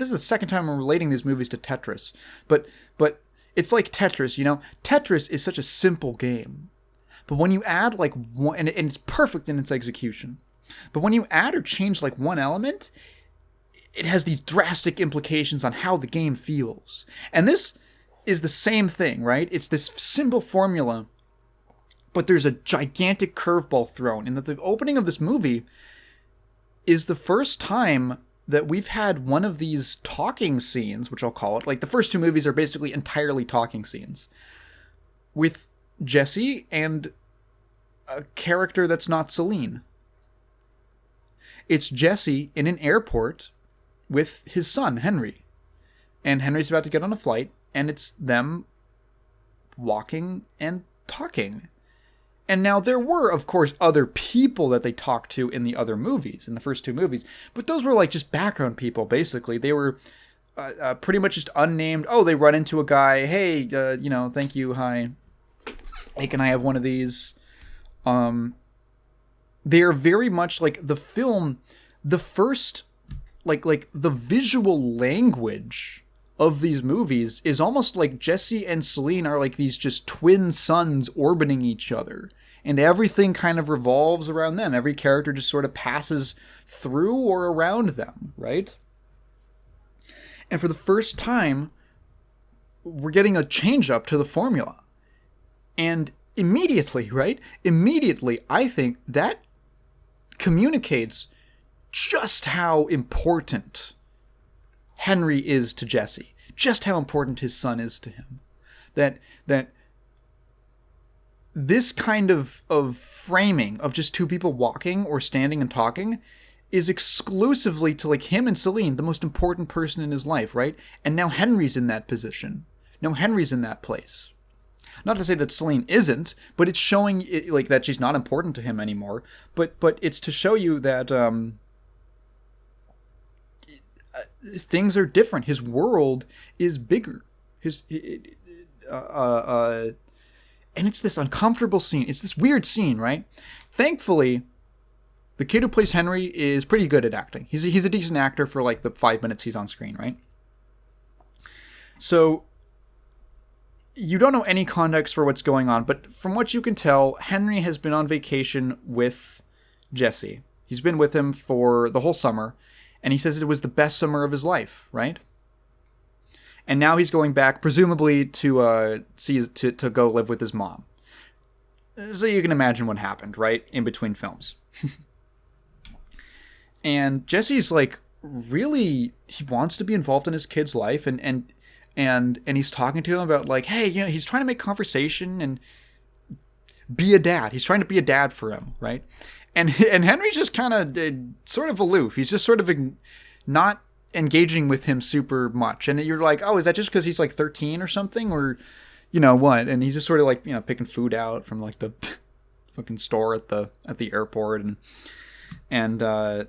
is the second time I'm relating these movies to Tetris, but it's like Tetris. Tetris is such a simple game, but when you add, like, one, and it's perfect in its execution, but when you add or change, like, one element, it has these drastic implications on how the game feels. And this is the same thing, right? It's this simple formula, but there's a gigantic curveball thrown, in that the opening of this movie is the first time that we've had one of these talking scenes, which I'll call it. Like, the first 2 movies are basically entirely talking scenes, with Jesse and a character that's not Celine. It's Jesse in an airport with his son, Henry. And Henry's about to get on a flight, and it's them walking and talking. And now there were, of course, other people that they talked to in the other movies, in the first 2 movies. But those were, like, just background people, basically. They were pretty much just unnamed. Oh, they run into a guy. Hey, thank you, hi. Hey, can I have one of these? They are very much like the film, the first, like the visual language of these movies is almost like Jesse and Celine are like these just twin suns orbiting each other, and everything kind of revolves around them. Every character just sort of passes through or around them, right? And for the first time, we're getting a change up to the formula. And immediately, right? Immediately, I think that communicates just how important Henry is to Jesse, just how important his son is to him. That this kind of framing of just two people walking or standing and talking is exclusively to like him and Celine, the most important person in his life, right? And now Henry's in that position. Now Henry's in that place. Not to say that Celine isn't, but it's showing it, like that she's not important to him anymore. But it's to show you that things are different. His world is bigger. And it's this uncomfortable scene. It's this weird scene, right? Thankfully, the kid who plays Henry is pretty good at acting. He's a decent actor for like the 5 minutes he's on screen, right? So you don't know any context for what's going on, but from what you can tell, Henry has been on vacation with Jesse. He's been with him for the whole summer, and he says it was the best summer of his life, right? And now he's going back, presumably to go live with his mom. So you can imagine what happened, right, in between films. And Jesse's like really, he wants to be involved in his kid's life, and he's talking to him about like, hey, you know, he's trying to make conversation and be a dad. He's trying to be a dad for him, right? And Henry's just kind of sort of aloof. He's just sort of not engaging with him super much. And you're like, oh, is that just because he's like 13 or something, or you know what? And he's just sort of like, you know, picking food out from like the fucking store at the airport, and they're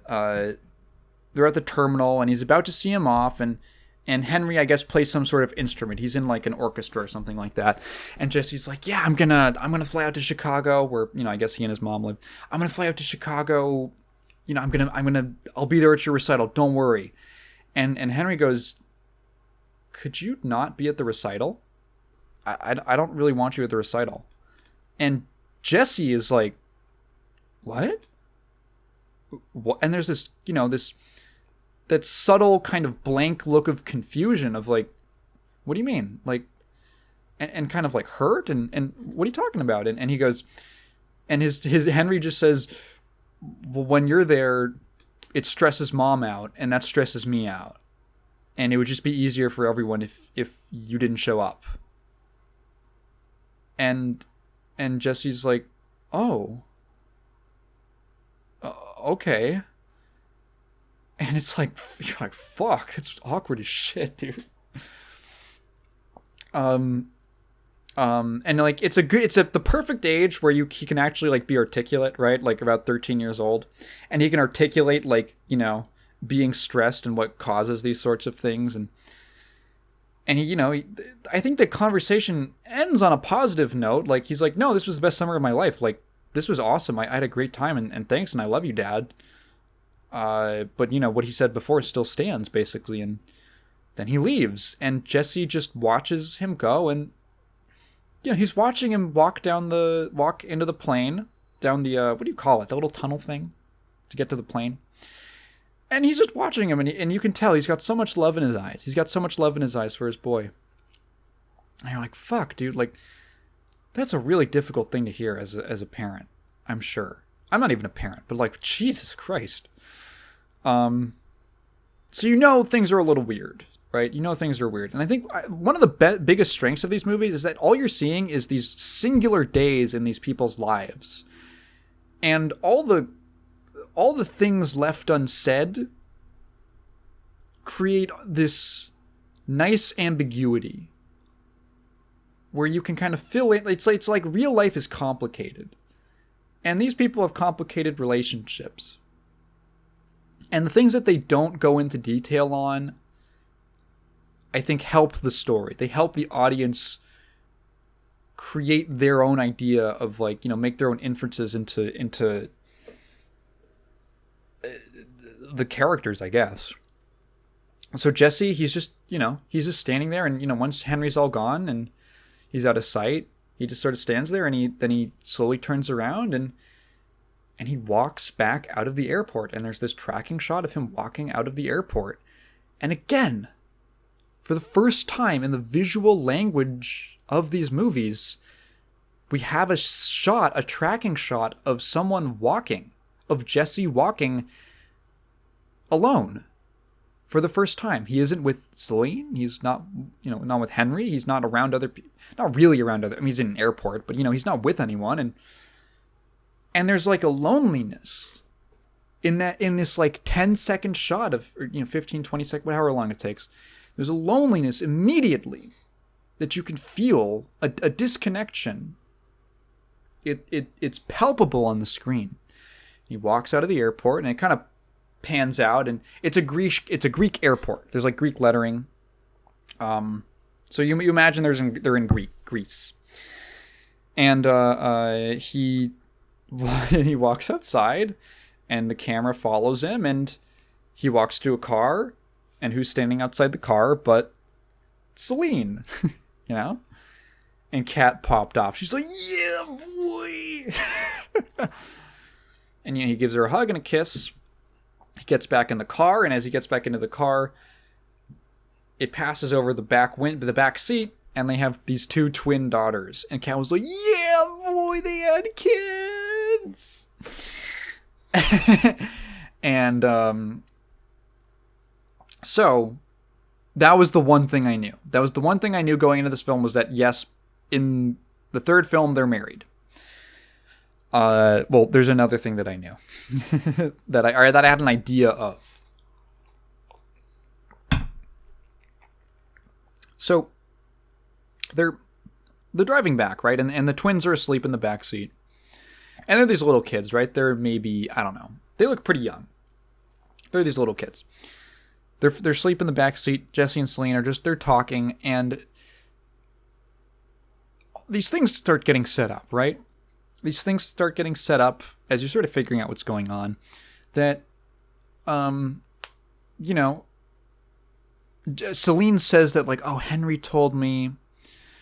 at the terminal, and he's about to see him off, and Henry, I guess, plays some sort of instrument. He's in like an orchestra or something like that. And Jesse's like, yeah, I'm gonna fly out to Chicago, where, you know, I guess he and his mom live. I'm gonna fly out to Chicago. You know, I'll be there at your recital. Don't worry. And Henry goes, could you not be at the recital? I don't really want you at the recital. And Jesse is like, what? And there's this, you know, that subtle kind of blank look of confusion of like, what do you mean? Like, and kind of like hurt, and what are you talking about? And he goes, and his Henry just says, well, when you're there, it stresses mom out, and that stresses me out. And it would just be easier for everyone if you didn't show up. And Jesse's like, oh, okay. And it's like, you're like, fuck, it's awkward as shit, dude. And like, it's at the perfect age where he can actually like be articulate, right? Like about 13 years old, and he can articulate like, you know, being stressed and what causes these sorts of things. And he, you know, I think the conversation ends on a positive note. Like, he's like, no, this was the best summer of my life. Like, this was awesome. I had a great time, and thanks, and I love you, Dad. But, you know, what he said before still stands, basically. And then he leaves, and Jesse just watches him go, and, you know, he's watching him walk into the plane, down the, what do you call it? The little tunnel thing to get to the plane. And he's just watching him, and you can tell he's got so much love in his eyes. He's got so much love in his eyes for his boy. And you're like, fuck, dude, like, that's a really difficult thing to hear as a parent, I'm sure. I'm not even a parent, but like, Jesus Christ. So you know things are a little weird, right? You know things are weird. And I think one of the biggest strengths of these movies is that all you're seeing is these singular days in these people's lives. And all the things left unsaid create this nice ambiguity where you can kind of fill in. It's like real life is complicated. And these people have complicated relationships. And the things that they don't go into detail on, I think, help the story. They help the audience create their own idea of, like, you know, make their own inferences into the characters, I guess. So Jesse, he's just standing there, and, you know, once Henry's all gone and he's out of sight, he just sort of stands there, and he slowly turns around and he walks back out of the airport, and there's this tracking shot of him walking out of the airport. And again, for the first time in the visual language of these movies, we have a tracking shot of someone walking, of Jesse walking alone. for the first time. He isn't with Celine. He's not, not with Henry. He's not around other people. Not really around other. I mean, he's in an airport, but he's not with anyone. And there's like a loneliness in this like 10-second shot of, 15, 20 seconds, however long it takes. There's a loneliness immediately that you can feel, a disconnection. It's palpable on the screen. He walks out of the airport, and it kind of pans out, and it's a Greek airport. There's like Greek lettering. So you imagine they're in Greece, and he walks outside, and the camera follows him, and he walks to a car, and who's standing outside the car but Celine, And Kat popped off. She's like, "Yeah, boy." And he gives her a hug and a kiss. He gets back in the car, and as he gets back into the car, it passes over the back seat, and they have these 2 twin daughters. And Kat was like, "Yeah, boy, they had kids." And so that was the one thing I knew. That was the one thing I knew going into this film, was that yes, in the third film they're married. Well, there's another thing that I knew that I had an idea of. So they're driving back, right? And the twins are asleep in the back seat. And they're these little kids, right? They're maybe, I don't know. They look pretty young. They're these little kids. They're asleep in the back seat. Jesse and Celine they're talking, and these things start getting set up, right? These things start getting set up as you're sort of figuring out what's going on. That, Celine says that, like, "Oh, Henry told me."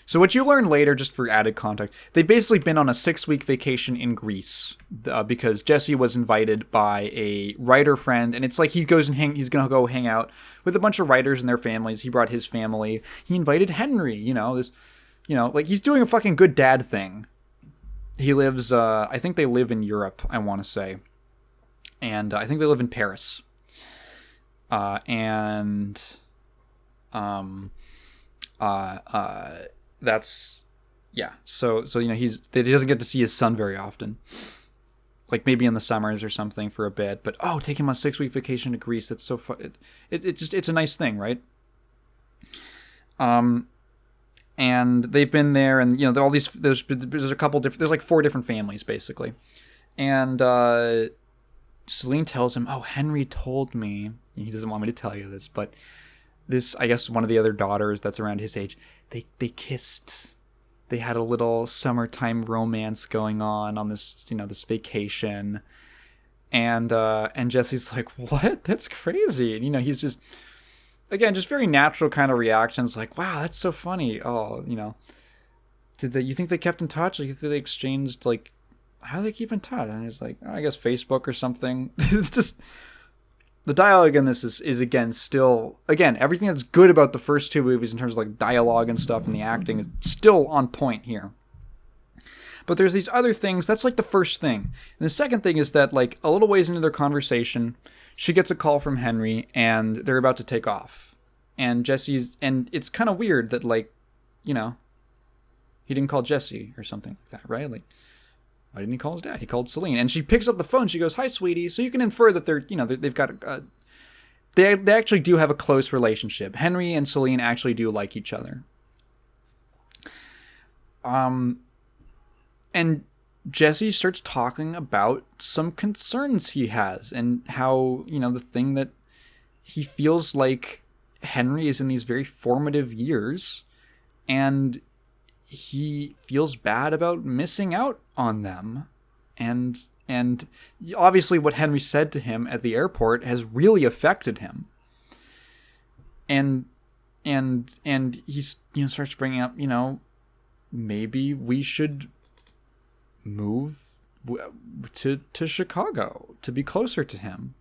So what you learn later, just for added context, they've basically been on a 6-week vacation in Greece because Jesse was invited by a writer friend, and it's like he's gonna go hang out with a bunch of writers and their families. He brought his family. He invited Henry. Like he's doing a fucking good dad thing. He lives, I think they live in Europe, I want to say. And I think they live in Paris. That's, yeah. So he doesn't get to see his son very often. Like maybe in the summers or something for a bit. But, take him on a 6-week vacation to Greece. That's so fun. It's a nice thing, right? And they've been there, and all these. There's a couple different. There's like 4 different families basically, and Celine tells him, "Oh, Henry told me." He doesn't want me to tell you this, but this, I guess, one of the other daughters that's around his age, they kissed. They had a little summertime romance going on this this vacation, and Jesse's like, "What? That's crazy!" And he's just. Again, just very natural kind of reactions, like, "Wow, that's so funny." Oh, you think they kept in touch? Like, they exchanged, like, how do they keep in touch? And he's like, I guess Facebook or something. It's just, the dialogue in this is again, still, again, everything that's good about the first 2 movies in terms of, like, dialogue and stuff and the acting is still on point here. But there's these other things. That's, like, the first thing. And the second thing is that, like, a little ways into their conversation, she gets a call from Henry, and they're about to take off. And and it's kind of weird that, like, he didn't call Jesse or something like that, right? Like, why didn't he call his dad? He called Celine. And she picks up the phone. She goes, "Hi, sweetie." So you can infer that they've got they actually do have a close relationship. Henry and Celine actually do like each other. And Jesse starts talking about some concerns he has, and how, the thing that he feels like Henry is in these very formative years, and he feels bad about missing out on them. And obviously what Henry said to him at the airport has really affected him. And he starts bringing up, maybe we should move to Chicago to be closer to him,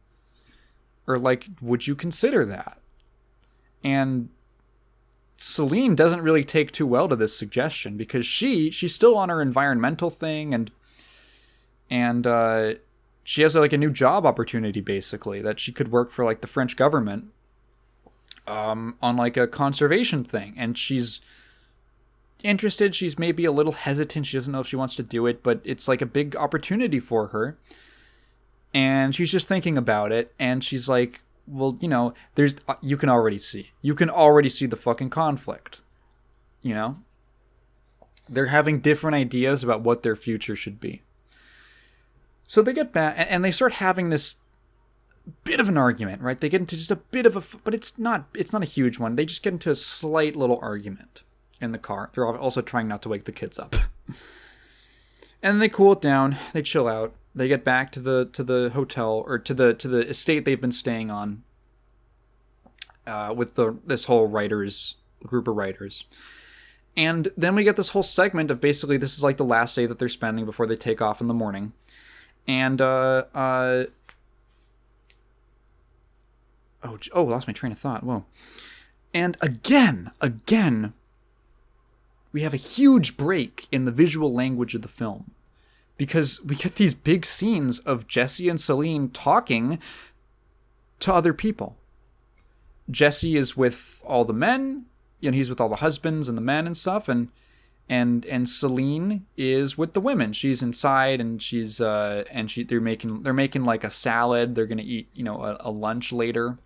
or like, would you consider that? And Celine doesn't really take too well to this suggestion, because she's still on her environmental thing, and she has like a new job opportunity basically, that she could work for like the French government on like a conservation thing, and she's interested. She's maybe a little hesitant. She doesn't know if she wants to do it, but it's like a big opportunity for her. And she's just thinking about it, and she's like, well, there's you can already see the fucking conflict. They're having different ideas about what their future should be. So they get back, and they start having this bit of an argument, right? They get into just a bit of but it's not a huge one. They just get into a slight little argument in the car. They're also trying not to wake the kids up. And they cool it down. They chill out. They get back to the hotel, or to the estate they've been staying on, with this whole group of writers. And then we get this whole segment of basically this is like the last day that they're spending before they take off in the morning. And I lost my train of thought. Whoa. And again, we have a huge break in the visual language of the film, because we get these big scenes of Jesse and Celine talking to other people. Jesse is with all the men, he's with all the husbands and the men and stuff, and Celine is with the women. She's inside, and they're making like a salad. They're gonna eat, a lunch later.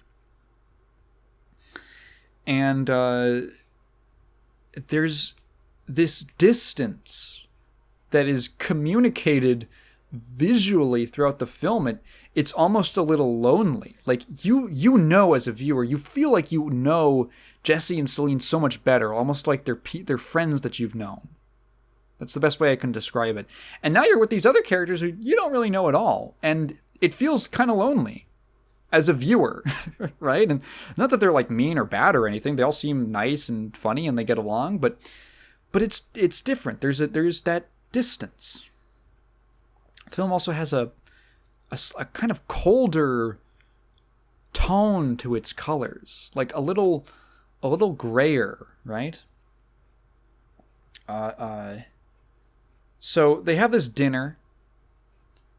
And there's this distance that is communicated visually throughout the film. It's almost a little lonely. Like you as a viewer, you feel like Jesse and Celine so much better, almost like they're friends that you've known. That's the best way I can describe it. And now you're with these other characters who you don't really know at all, and it feels kind of lonely as a viewer, right? And not that they're like mean or bad or anything. They all seem nice and funny, and they get along, but it's different. There's that distance. The film also has a kind of colder tone to its colors, like a little grayer, right? So they have this dinner,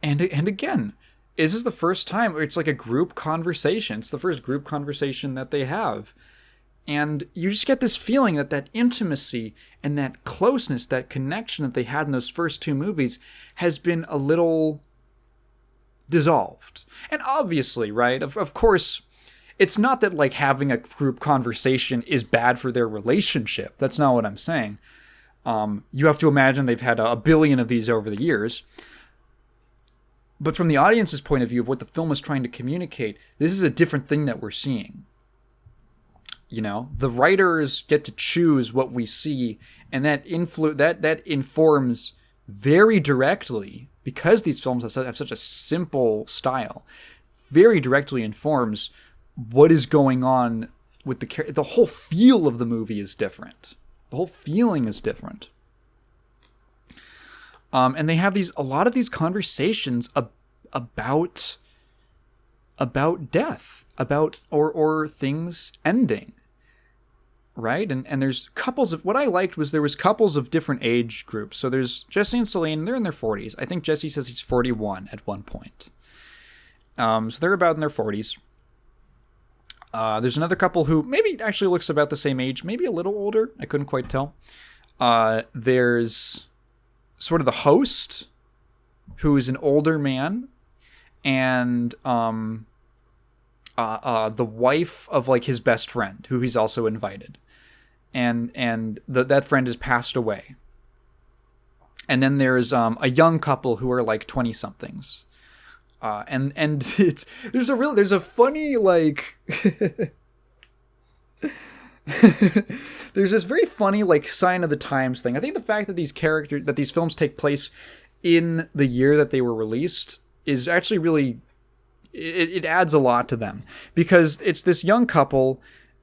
and again, this is the first time it's like a group conversation. It's the first group conversation that they have. And you just get this feeling that intimacy and that closeness, that connection that they had in those first two movies has been a little dissolved. And obviously, right, of course, it's not that like having a group conversation is bad for their relationship. That's not what I'm saying. You have to imagine they've had a billion of these over the years. But from the audience's point of view of what the film is trying to communicate, this is a different thing that we're seeing. The writers get to choose what we see, and that informs very directly, because these films have such a simple style, very directly informs what is going on with the whole feel of the movie is different. The whole feeling is different. And they have a lot of these conversations about death, or things ending, right? And there's couples of, what I liked was there was couples of different age groups. So there's Jesse and Celine, they're in their 40s. I think Jesse says he's 41 at one point. So they're about in their 40s. There's another couple who maybe actually looks about the same age, maybe a little older. I couldn't quite tell. There's sort of the host, who is an older man, and the wife of like his best friend, who he's also invited, and that friend has passed away. And then there's a young couple who are like 20 somethings, and there's a funny like there's this very funny like sign of the times thing. I think the fact that these films take place in the year that they were released is actually really, it adds a lot to them, because it's this young couple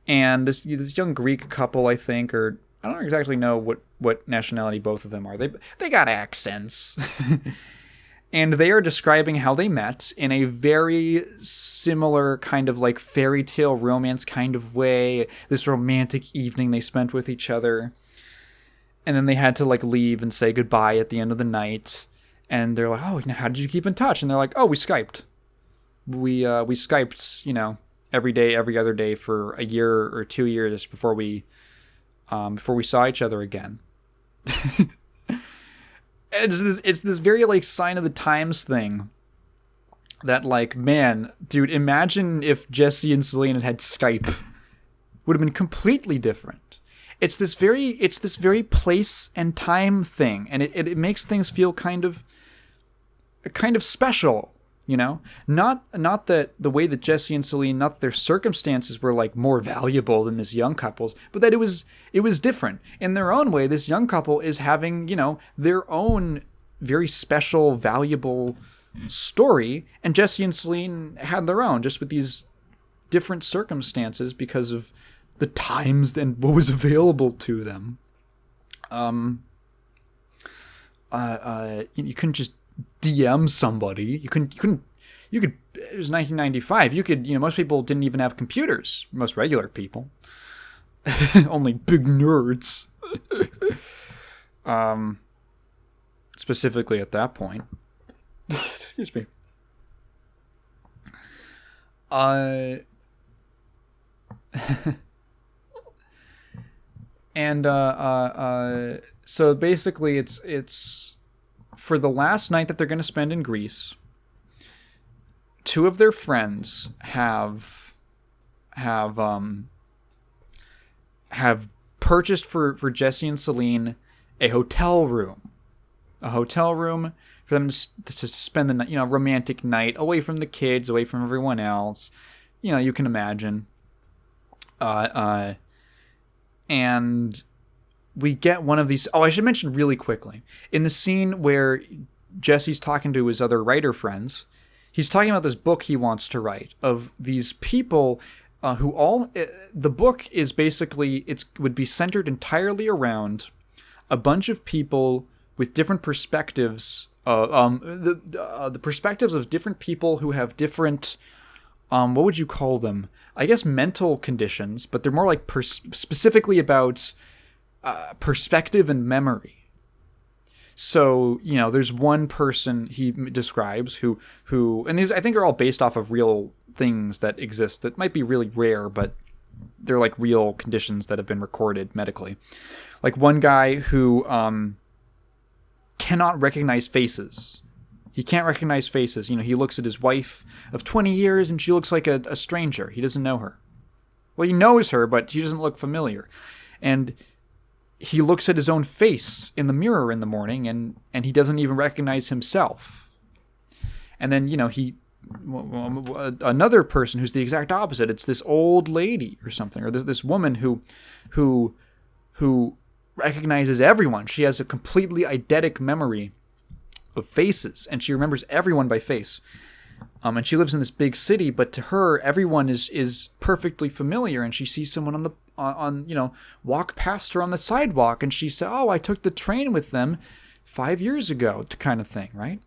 and this young Greek couple, I think, or I don't exactly know what nationality both of them are. They got accents. And they are describing how they met in a very similar kind of like fairy tale romance kind of way. This romantic evening they spent with each other. And then they had to like leave and say goodbye at the end of the night. And they're like, oh, how did you keep in touch? And they're like, oh, we Skyped. We Skyped, every day, every other day for a year or 2 years before we saw each other again. It's this very like sign of the times thing that like, man, dude, imagine if Jesse and Celine had Skype. Would have been completely different. It's this very place and time thing, and it makes things feel kind of special, you know? Not that the way that Jesse and Celine, not that their circumstances were like more valuable than this young couple's, but that it was different. In their own way, this young couple is having, you know, their own very special, valuable story, and Jesse and Celine had their own, just with these different circumstances because of the times and what was available to them. You couldn't just DM somebody. You could. It was 1995. You could. You know, most people didn't even have computers. Most regular people. Only big nerds. Specifically at that point. Excuse me. And so basically it's for the last night that they're going to spend in Greece, two of their friends have purchased for Jesse and Celine a hotel room for them to spend the night, you know, romantic night away from the kids, away from everyone else. You know, you can imagine. And we get one of these. Oh, I should mention really quickly. In the scene where Jesse's talking to his other writer friends, he's talking about this book he wants to write of these people who all. The book is basically, would be centered entirely around a bunch of people with different perspectives. The perspectives of different people who have different. What would you call them? I guess mental conditions, but they're more like specifically about perspective and memory. So, you know, there's one person he describes who, and these I think are all based off of real things that exist that might be really rare, but they're like real conditions that have been recorded medically. Like one guy who cannot recognize faces. He can't recognize faces. You know, he looks at his wife of 20 years and she looks like a stranger. He doesn't know her. Well, he knows her, but she doesn't look familiar. And he looks at his own face in the mirror in the morning and he doesn't even recognize himself. And then, you know, another person who's the exact opposite. It's this old lady or something, or this woman who recognizes everyone. She has a completely eidetic memory of faces, and she remembers everyone by face. And she lives in this big city, but to her, everyone is perfectly familiar. And she sees someone walk past her on the sidewalk, and she said, "Oh, I took the train with them 5 years ago," kind of thing, right?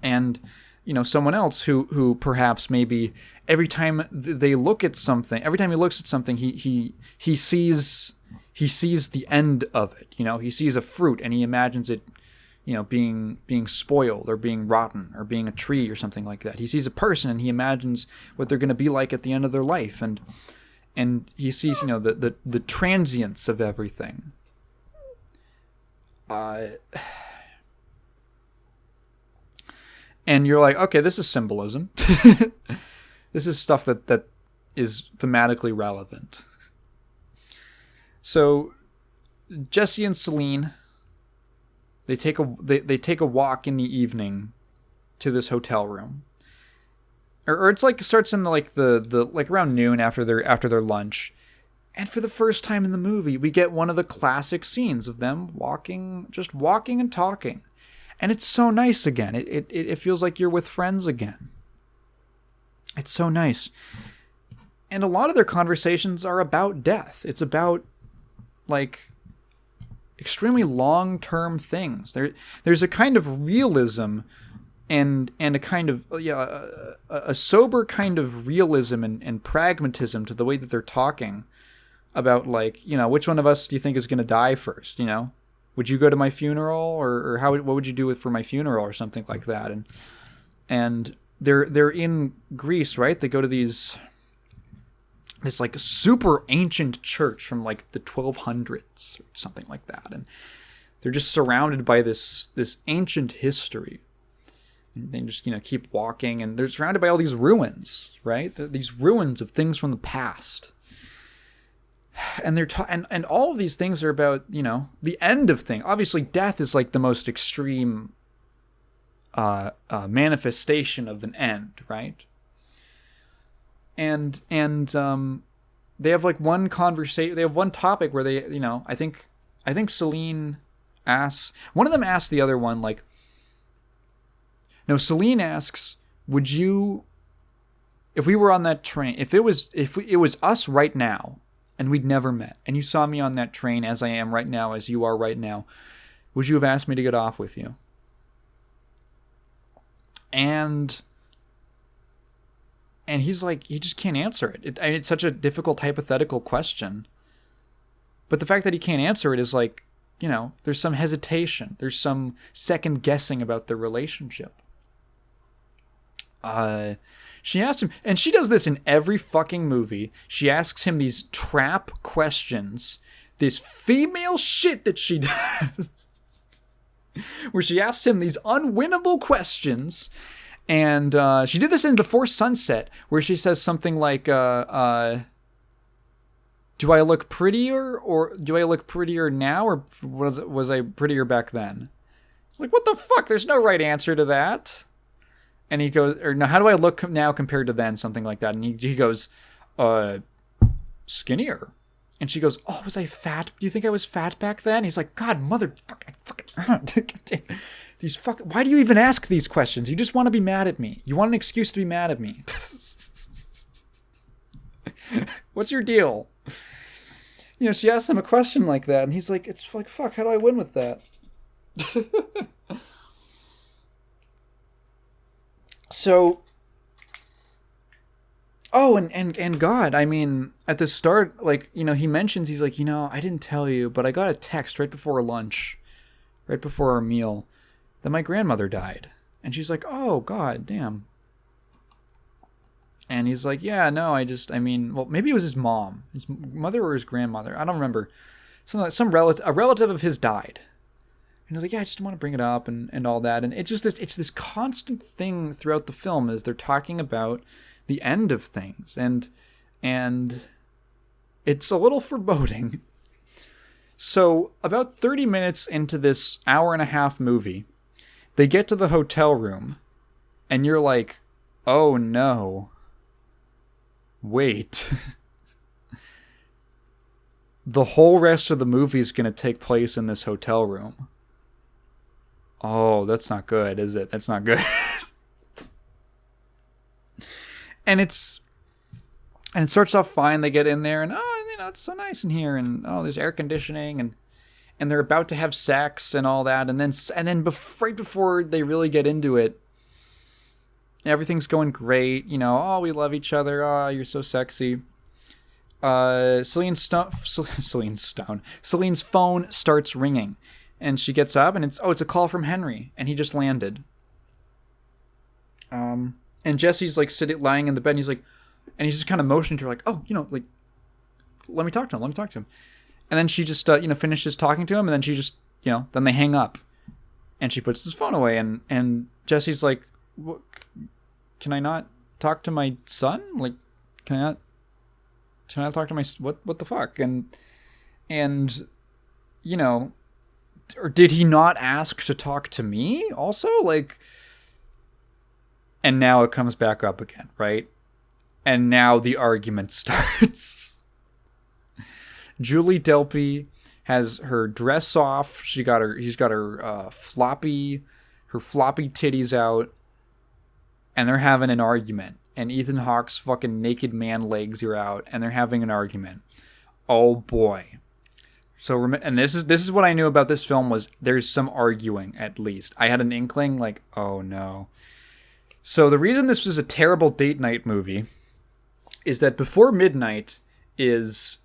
And you know, someone else who perhaps maybe every time they look at something, every time he looks at something, he sees the end of it. You know, he sees a fruit and he imagines it, you know, being spoiled or being rotten or being a tree or something like that. He sees a person and he imagines what they're going to be like at the end of their life, and he sees, you know, the transience of everything. And you're like, okay, this is symbolism. This is stuff that is thematically relevant. So Jesse and Celine, they take a walk in the evening to this hotel room, or it's like it starts in the like around noon after their lunch, and for the first time in the movie, we get one of the classic scenes of them walking and talking, and it's so nice again. It feels like you're with friends again. It's so nice, and a lot of their conversations are about death. It's about like extremely long-term things. There's a kind of realism and a kind of a sober kind of realism and pragmatism to the way that they're talking about, like, you know, which one of us do you think is going to die first? You know, would you go to my funeral, or what would you do for my funeral, or something like that? And they're in Greece, right? They go to these this like super ancient church from like the 1200s or something like that, and they're just surrounded by this ancient history. And they just keep walking, and they're surrounded by all these ruins, right? These ruins of things from the past. And they're and all of these things are about the end of things. Obviously, death is like the most extreme manifestation of an end, right? And they have like one conversation. They have one topic where they I think Celine asks, one of them asks the other one like, no, Celine asks, would you, if we were on that train, if it was us right now, and we'd never met, and you saw me on that train as I am right now, as you are right now, would you have asked me to get off with you? And he's like, he just can't answer it. It's such a difficult hypothetical question. But the fact that he can't answer it is like, there's some hesitation. There's some second guessing about the relationship. She asked him, and she does this in every fucking movie. She asks him these trap questions, this female shit that she does, where she asks him these unwinnable questions. And she did this in Before Sunset, where she says something like, do I look prettier, or do I look prettier now, or was I prettier back then? Like, what the fuck? There's no right answer to that. And he goes, or no, how do I look now compared to then? Something like that. And he goes, skinnier. And she goes, oh, was I fat? Do you think I was fat back then? He's like, God, motherfucker. Why do you even ask these questions? You just want to be mad at me. You want an excuse to be mad at me. What's your deal? She asks him a question like that, and he's like, it's like, fuck, how do I win with that? So, and God, I mean, at the start, like, he mentions, he's like, I didn't tell you, but I got a text right before lunch, right before our meal, that my grandmother died. And she's like, oh, God, damn. And he's like, yeah, no, well, maybe it was his mom, his mother or his grandmother. I don't remember. A relative of his died. And he's like, yeah, I just want to bring it up and all that. And it's just it's this constant thing throughout the film as they're talking about the end of things. And it's a little foreboding. So about 30 minutes into this hour-and-a-half movie, they get to the hotel room, and you're like, oh no. Wait. The whole rest of the movie is going to take place in this hotel room. Oh, that's not good, is it? That's not good. And it starts off fine. They get in there, and it's so nice in here, and there's air conditioning, and they're about to have sex and all that, and then right before they really get into it, everything's going great. We love each other. Oh, you're so sexy. Celine's phone starts ringing. And she gets up, and it's a call from Henry, and he just landed. And Jesse's like lying in the bed, and he's like, and he's just kind of motioning to her, like, oh, like, let me talk to him. And then she just, finishes talking to him, and then she just, then they hang up, and she puts his phone away, and Jesse's like, can I not talk to my son? Like, can I not talk to my, what the fuck? And or did he not ask to talk to me also? Like, and now it comes back up again, right? And now the argument starts. Julie Delpy has her dress off. She's got her floppy titties out, and they're having an argument. And Ethan Hawke's fucking naked man legs are out, and they're having an argument. Oh boy. So, and this is what I knew about this film, was there's some arguing, at least. I had an inkling, like, oh no. So the reason this was a terrible date night movie is that Before Midnight is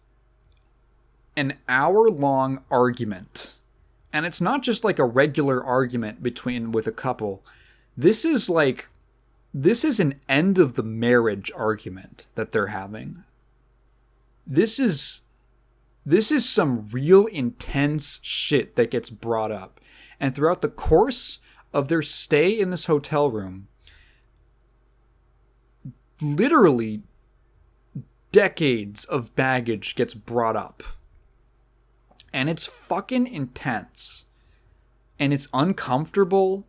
an hour-long argument. And it's not just like a regular argument with a couple. This is an end of the marriage argument that they're having. this is some real intense shit that gets brought up. And throughout the course of their stay in this hotel room, literally decades of baggage gets brought up. And it's fucking intense. And it's uncomfortable.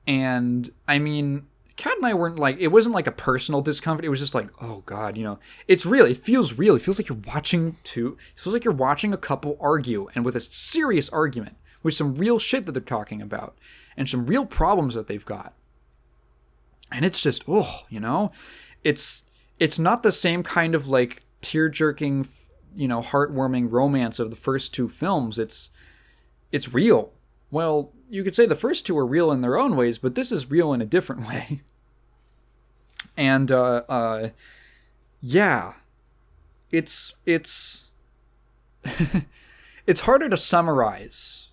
And, I mean, Kat and I weren't like, it wasn't like a personal discomfort. It was just like, oh God, you know, it's real. It feels real. It feels like you're watching a couple argue, and with a serious argument, with some real shit that they're talking about, and some real problems that they've got. And it's just, you know, it's not the same kind of like tear-jerking, you know, heartwarming romance of the first two films. It's real. Well, you could say the first two are real in their own ways, but this is real in a different way. And yeah, it's it's harder to summarize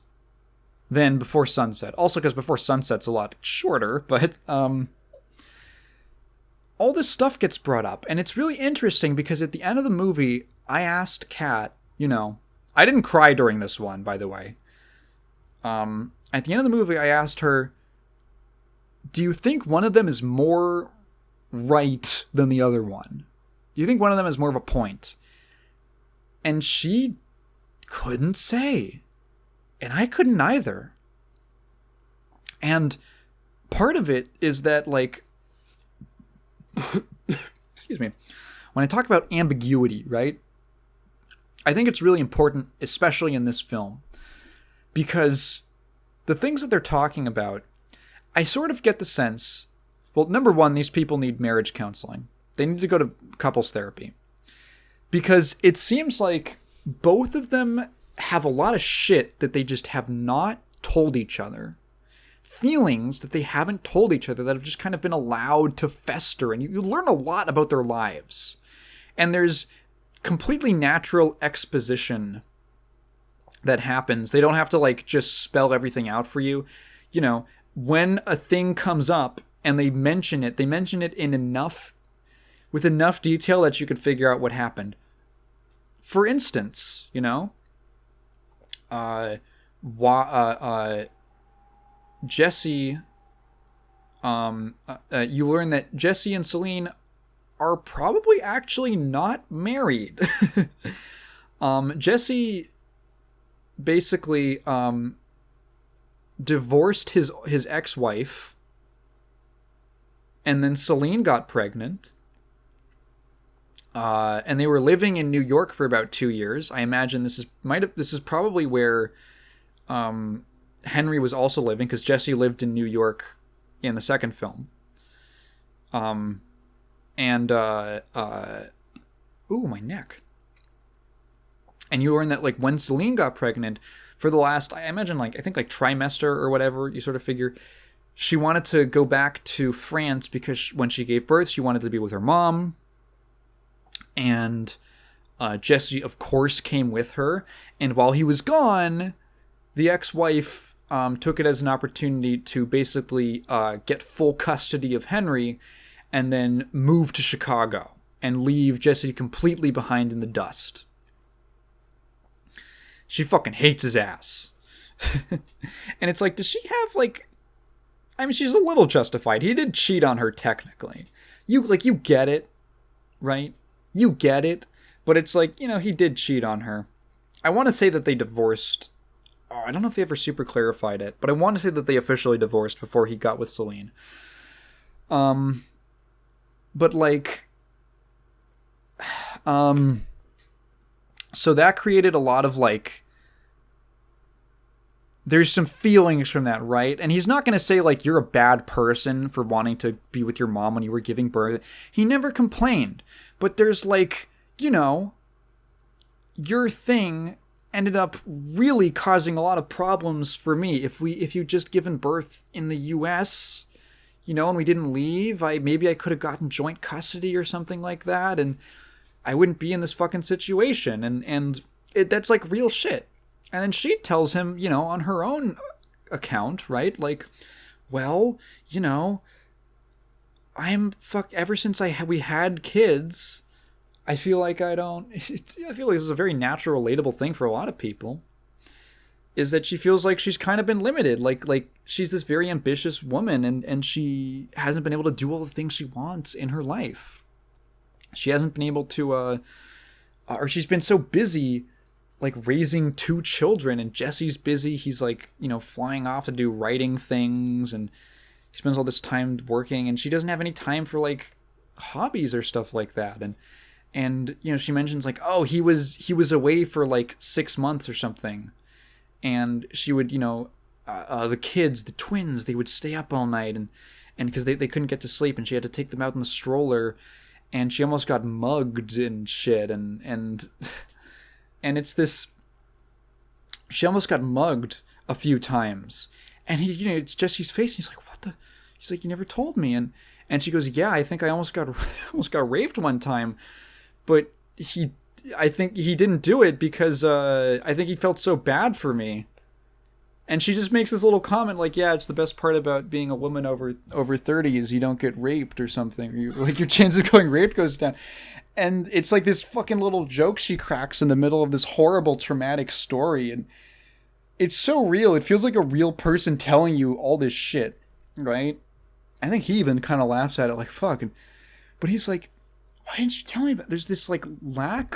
than Before Sunset. Also because Before Sunset's a lot shorter, but all this stuff gets brought up, and it's really interesting because at the end of the movie, I asked Kat, you know, I didn't cry during this one, by the way. At the end of the movie, I asked her, do you think one of them is more right than the other one? Do you think one of them has more of a point? And she couldn't say. And I couldn't either. And part of it is that, like, excuse me, when I talk about ambiguity, right? I think it's really important, especially in this film, because the things that they're talking about, I sort of get the sense, well, number one, these people need marriage counseling. They need to go to couples therapy. Because it seems like both of them have a lot of shit that they just have not told each other. Feelings that they haven't told each other that have just kind of been allowed to fester. And you learn a lot about their lives. And there's completely natural exposition that happens. They don't have to like just spell everything out for you. You know, when a thing comes up and they mention it in with enough detail that you can figure out what happened. For instance, you know, Jesse, you learn that Jesse and Celine are probably actually not married. Jesse basically divorced his ex-wife, and then Celine got pregnant. And they were living in New York for about 2 years. I imagine this is probably where Henry was also living, because Jesse lived in New York in the second film. Ooh, my neck. And you learn that, like, when Celine got pregnant, for the last, I imagine, like, I think, like, trimester or whatever, you sort of figure, she wanted to go back to France because when she gave birth, she wanted to be with her mom. And Jesse, of course, came with her. And while he was gone, the ex-wife took it as an opportunity to basically get full custody of Henry and then move to Chicago and leave Jesse completely behind in the dust. She fucking hates his ass. And it's like, does she have, like... I mean, she's a little justified. He did cheat on her, technically. You get it, right? You get it. But it's like, you know, he did cheat on her. I want to say that they divorced. Oh, I don't know if they ever super clarified it, but I want to say that they officially divorced before he got with Celine. But, like... So that created a lot of, like... There's some feelings from that, right? And he's not going to say, like, you're a bad person for wanting to be with your mom when you were giving birth. He never complained. But there's, like, you know, your thing ended up really causing a lot of problems for me. If you just given birth in the U.S., you know, and we didn't leave, maybe I could have gotten joint custody or something like that, and I wouldn't be in this fucking situation. And that's, like, real shit. And then she tells him, you know, on her own account, right? Like, well, you know, ever since we had kids, I feel like I don't. I feel like this is a very natural, relatable thing for a lot of people. Is that she feels like she's kind of been limited. Like she's this very ambitious woman, and she hasn't been able to do all the things she wants in her life. She hasn't been able to, or she's been so busy, like raising 2 children, and Jesse's busy. He's like, flying off to do writing things, and he spends all this time working, and she doesn't have any time for like hobbies or stuff like that. And she mentions like, oh, he was away for like 6 months or something. And she would, the kids, the twins, they would stay up all night and because they couldn't get to sleep, and she had to take them out in the stroller, and she almost got mugged and shit. And it's this, she almost got mugged a few times. And he, it's Jesse's face. And he's like, what the? He's like, you never told me. And she goes, yeah, I think I almost got raped one time. But I think he didn't do it because I think he felt so bad for me. And she just makes this little comment like, yeah, it's the best part about being a woman over 30 is you don't get raped or something. Your chance of going raped goes down. And it's like this fucking little joke she cracks in the middle of this horrible, traumatic story. And it's so real. It feels like a real person telling you all this shit, right? I think he even kind of laughs at it like, fuck. But he's like, why didn't you tell me about? There's this like lack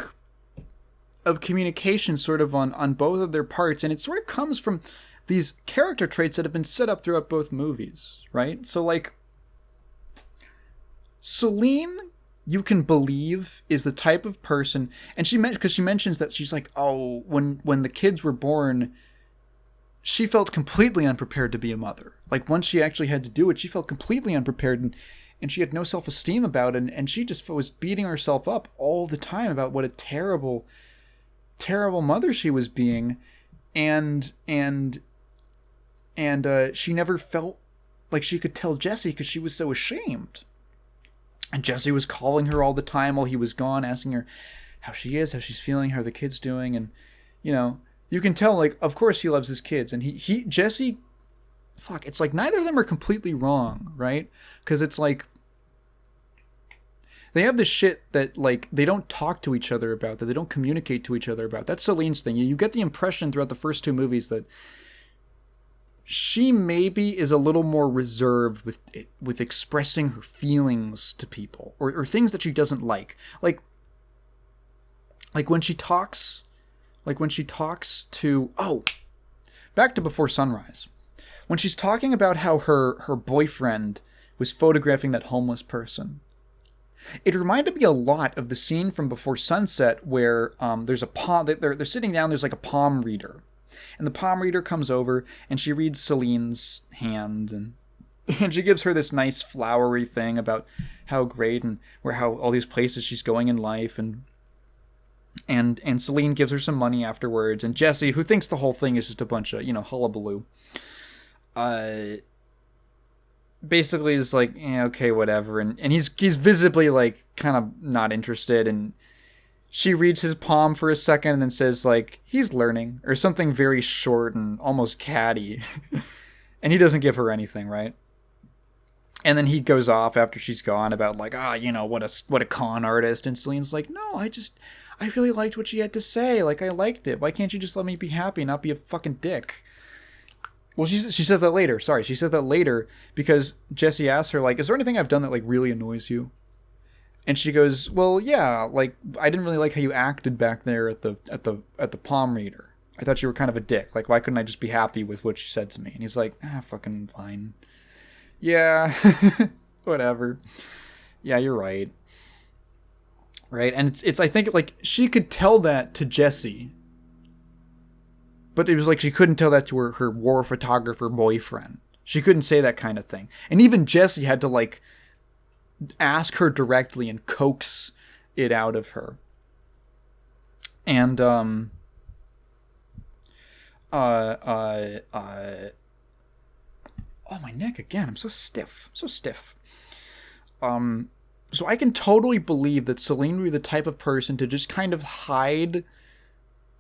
of communication sort of on both of their parts, and it sort of comes from these character traits that have been set up throughout both movies, right? So like Celine, you can believe, is the type of person, and she mentions that she's like, oh, when the kids were born, she felt completely unprepared to be a mother. Like once she actually had to do it, she felt completely unprepared, and she had no self-esteem about it, and she just was beating herself up all the time about what a terrible mother she was being, and she never felt like she could tell Jesse because she was so ashamed. And Jesse was calling her all the time while he was gone, asking her how she is, how she's feeling, how the kid's doing, and you can tell, like, of course he loves his kids, and Jesse, fuck, it's like neither of them are completely wrong, right? Because it's like they have this shit that, like, they don't talk to each other about, that they don't communicate to each other about. That's Celine's thing. You get the impression throughout the first 2 movies that she maybe is a little more reserved with expressing her feelings to people, or things that she doesn't like. Like when she talks to, back to Before Sunrise. When she's talking about how her boyfriend was photographing that homeless person, it reminded me a lot of the scene from Before Sunset where there's a palm, they're sitting down, there's like a palm reader. And the palm reader comes over and she reads Celine's hand, and she gives her this nice flowery thing about how great and how all these places she's going in life, and Celine gives her some money afterwards, and Jesse, who thinks the whole thing is just a bunch of, hullabaloo, basically is like, yeah, okay, whatever, and he's visibly like kind of not interested, and she reads his palm for a second and then says like, he's learning, or something very short and almost catty. And he doesn't give her anything, right? And then he goes off after she's gone about like, what a con artist. And Celine's like, no, I really liked what she had to say. Like, I liked it. Why can't you just let me be happy and not be a fucking dick? Well, she says that later. Sorry, she says that later because Jesse asks her, like, is there anything I've done that like really annoys you? And she goes, well, yeah, like, I didn't really like how you acted back there at the palm reader. I thought you were kind of a dick. Like, why couldn't I just be happy with what you said to me? And he's like, fucking fine. Yeah, whatever. Yeah, you're right. Right? And it's I think, like, she could tell that to Jesse, but it was like she couldn't tell that to her war photographer boyfriend. She couldn't say that kind of thing. And even Jesse had to, like, ask her directly and coax it out of her. And oh, my neck again. I'm so stiff. So I can totally believe that Celine would be the type of person to just kind of hide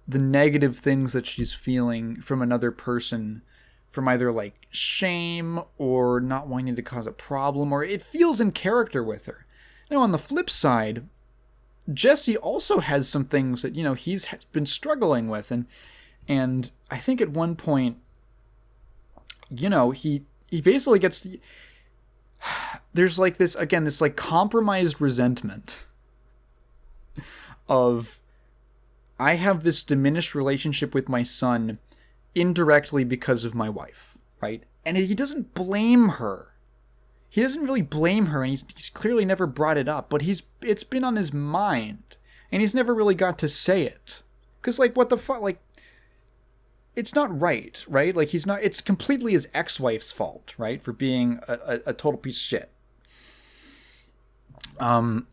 the negative things that she's feeling from another person, from either like shame or not wanting to cause a problem, or it feels in character with her. Now on the flip side, Jesse also has some things that, he's been struggling with. And I think at one point, he basically gets... There's like this, again, this like compromised resentment of, I have this diminished relationship with my son indirectly because of my wife, right? And he doesn't blame her. He doesn't really blame her, and he's clearly never brought it up, but it's been on his mind, and he's never really got to say it. Because, like, what the fuck, like, it's not right? Like, it's completely his ex-wife's fault, right? For being a total piece of shit. And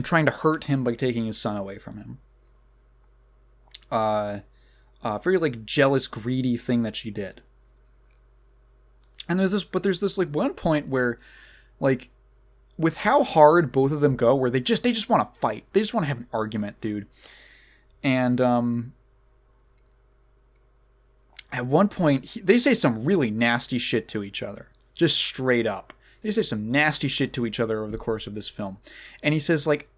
trying to hurt him by taking his son away from him. Very, like, jealous, greedy thing that she did. And there's this like one point where, like, with how hard both of them go, where they just want to fight. They just want to have an argument, dude. And, at one point, they say some really nasty shit to each other. Just straight up. They say some nasty shit to each other over the course of this film. And he says, like,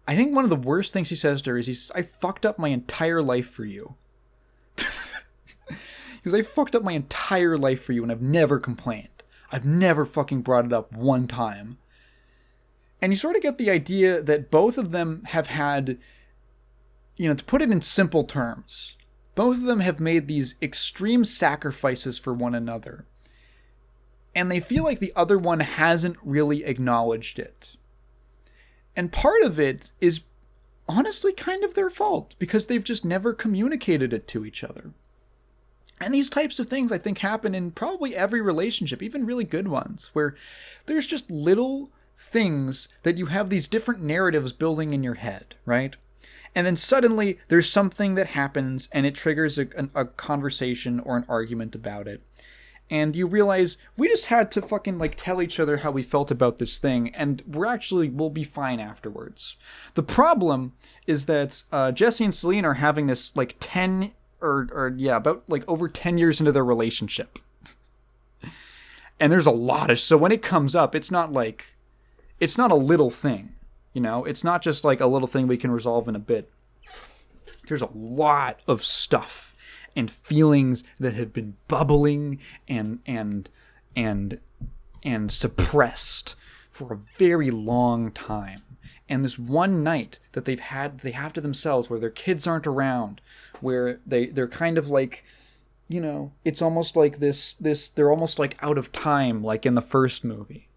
I think one of the worst things he says to her is, I fucked up my entire life for you. Because I fucked up my entire life for you and I've never complained. I've never fucking brought it up one time. And you sort of get the idea that both of them have had, to put it in simple terms, both of them have made these extreme sacrifices for one another. And they feel like the other one hasn't really acknowledged it. And part of it is honestly kind of their fault, because they've just never communicated it to each other. And these types of things, I think, happen in probably every relationship, even really good ones, where there's just little things that you have these different narratives building in your head, right? And then suddenly there's something that happens and it triggers a conversation or an argument about it. And you realize, we just had to fucking, like, tell each other how we felt about this thing, and we'll be fine afterwards. The problem is that Jesse and Celine are having this, like, about, like, over 10 years into their relationship. And there's a lot of... So when it comes up, it's not a little thing, It's not just, like, a little thing we can resolve in a bit. There's a lot of stuff and feelings that have been bubbling and suppressed for a very long time. And this one night that they have to themselves, where their kids aren't around, where they're kind of like, it's almost like they're almost like out of time, like in the first movie.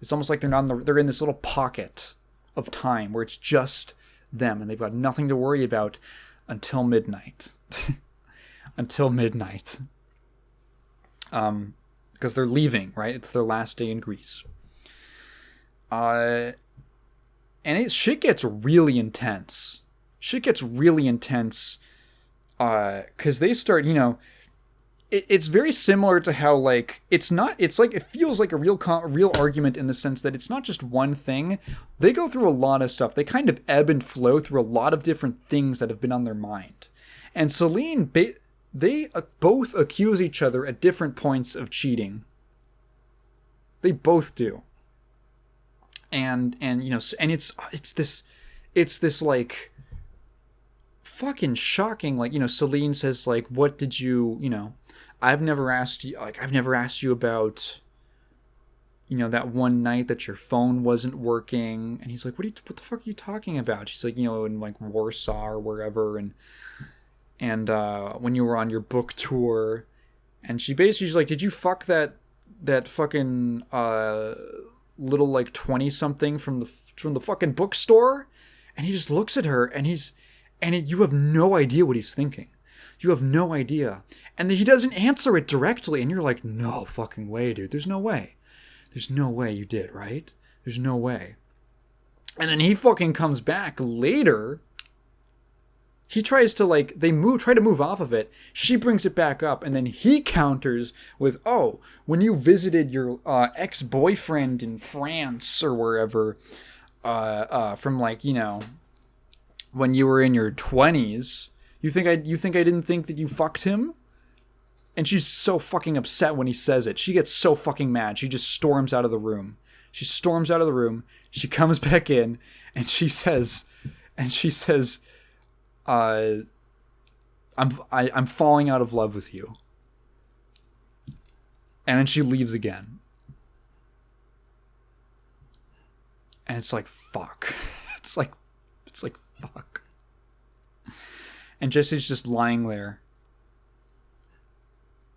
It's almost like they're in this little pocket of time where it's just them and they've got nothing to worry about until midnight. Until midnight. Because they're leaving, right? It's their last day in Greece. And shit gets really intense. Because they start, it's very similar to how, like, it feels like a real argument in the sense that it's not just one thing. They go through a lot of stuff. They kind of ebb and flow through a lot of different things that have been on their mind. And Celine, they both accuse each other at different points of cheating. They both do. And it's this like fucking shocking, like, Celine says, like, what did you, I've never asked you about, that one night that your phone wasn't working. And he's like, what the fuck are you talking about? She's like, in, like, Warsaw or wherever, and when you were on your book tour. And she's like, did you fuck that fucking little, like, 20-something from the fucking bookstore? And he just looks at her, and you have no idea what he's thinking. You have no idea. And he doesn't answer it directly, and you're like, no fucking way, dude. There's no way. There's no way you did, right? There's no way. And then he fucking comes back later. He tries to, like, try to move off of it. She brings it back up, and then he counters with, oh, when you visited your ex-boyfriend in France or wherever, from, like, when you were in your 20s, you think I didn't think that you fucked him? And she's so fucking upset when he says it. She gets so fucking mad. She just storms out of the room. She comes back in, and she says, And she says, I'm falling out of love with you. And then she leaves again. And it's like, fuck. It's like fuck. And Jesse's just lying there.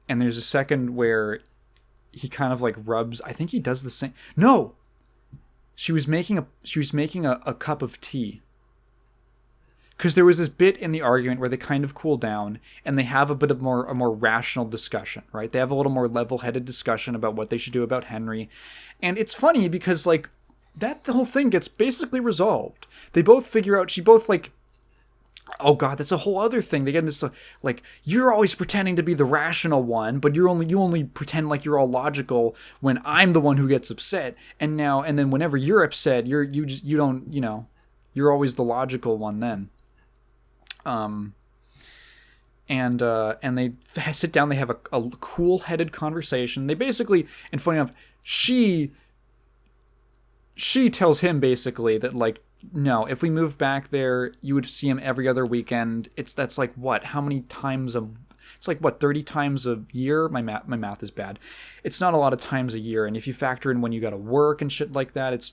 And there's a second where he kind of like rubs, I think he does the same. No. She was making a cup of tea. Because there was this bit in the argument where they kind of cool down and they have a more rational discussion, right? They have a little more level-headed discussion about what they should do about Henry. And it's funny because, like, the whole thing gets basically resolved. They both figure out, she both, like, oh god, that's a whole other thing. They get this, like, you're always pretending to be the rational one, but you only pretend like you're all logical when I'm the one who gets upset. And then whenever you're upset, you don't, you're always the logical one then. And they sit down, they have a cool-headed conversation. They basically, and funny enough, she tells him basically that, like, no, if we move back there, you would see him every other weekend. That's like what? How many times it's like what, 30 times a year? My math is bad. It's not a lot of times a year, and if you factor in when you gotta work and shit like that,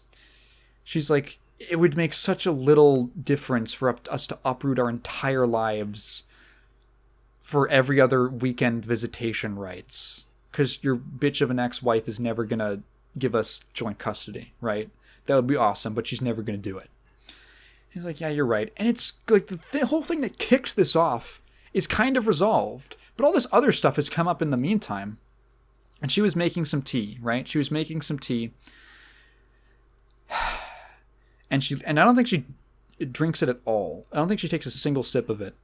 she's like, it would make such a little difference for us to uproot our entire lives for every other weekend visitation rights. Because your bitch of an ex-wife is never going to give us joint custody, right? That would be awesome, but she's never going to do it. He's like, yeah, you're right. And it's like the whole thing that kicked this off is kind of resolved. But all this other stuff has come up in the meantime. And she was making some tea, right? She was making some tea. And I don't think she drinks it at all. I don't think she takes a single sip of it.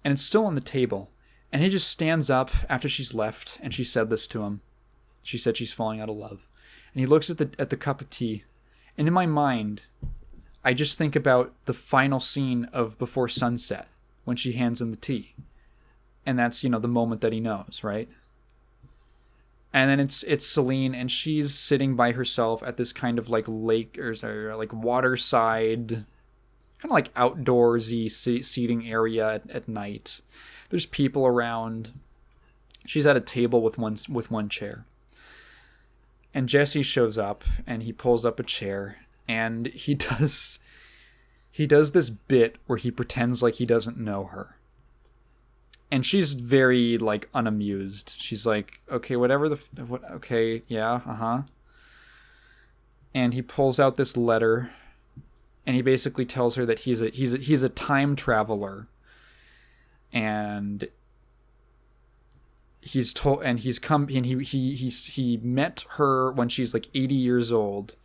And it's still on the table. And he just stands up after she's left, and she said this to him. She said she's falling out of love. And he looks at the cup of tea. And in my mind, I just think about the final scene of Before Sunset, when she hands him the tea. And that's, the moment that he knows, right? And then it's Celine, and she's sitting by herself at this kind of like lake, or sorry, like waterside, kind of like outdoorsy seating area at night. There's people around. She's at a table with one chair. And Jesse shows up, and he pulls up a chair, and he does this bit where he pretends like he doesn't know her. And she's very, like, unamused. She's like, okay, whatever okay, yeah, uh-huh. And he pulls out this letter, and he basically tells her that he's a time traveler. And he met her when she's like 80 years old,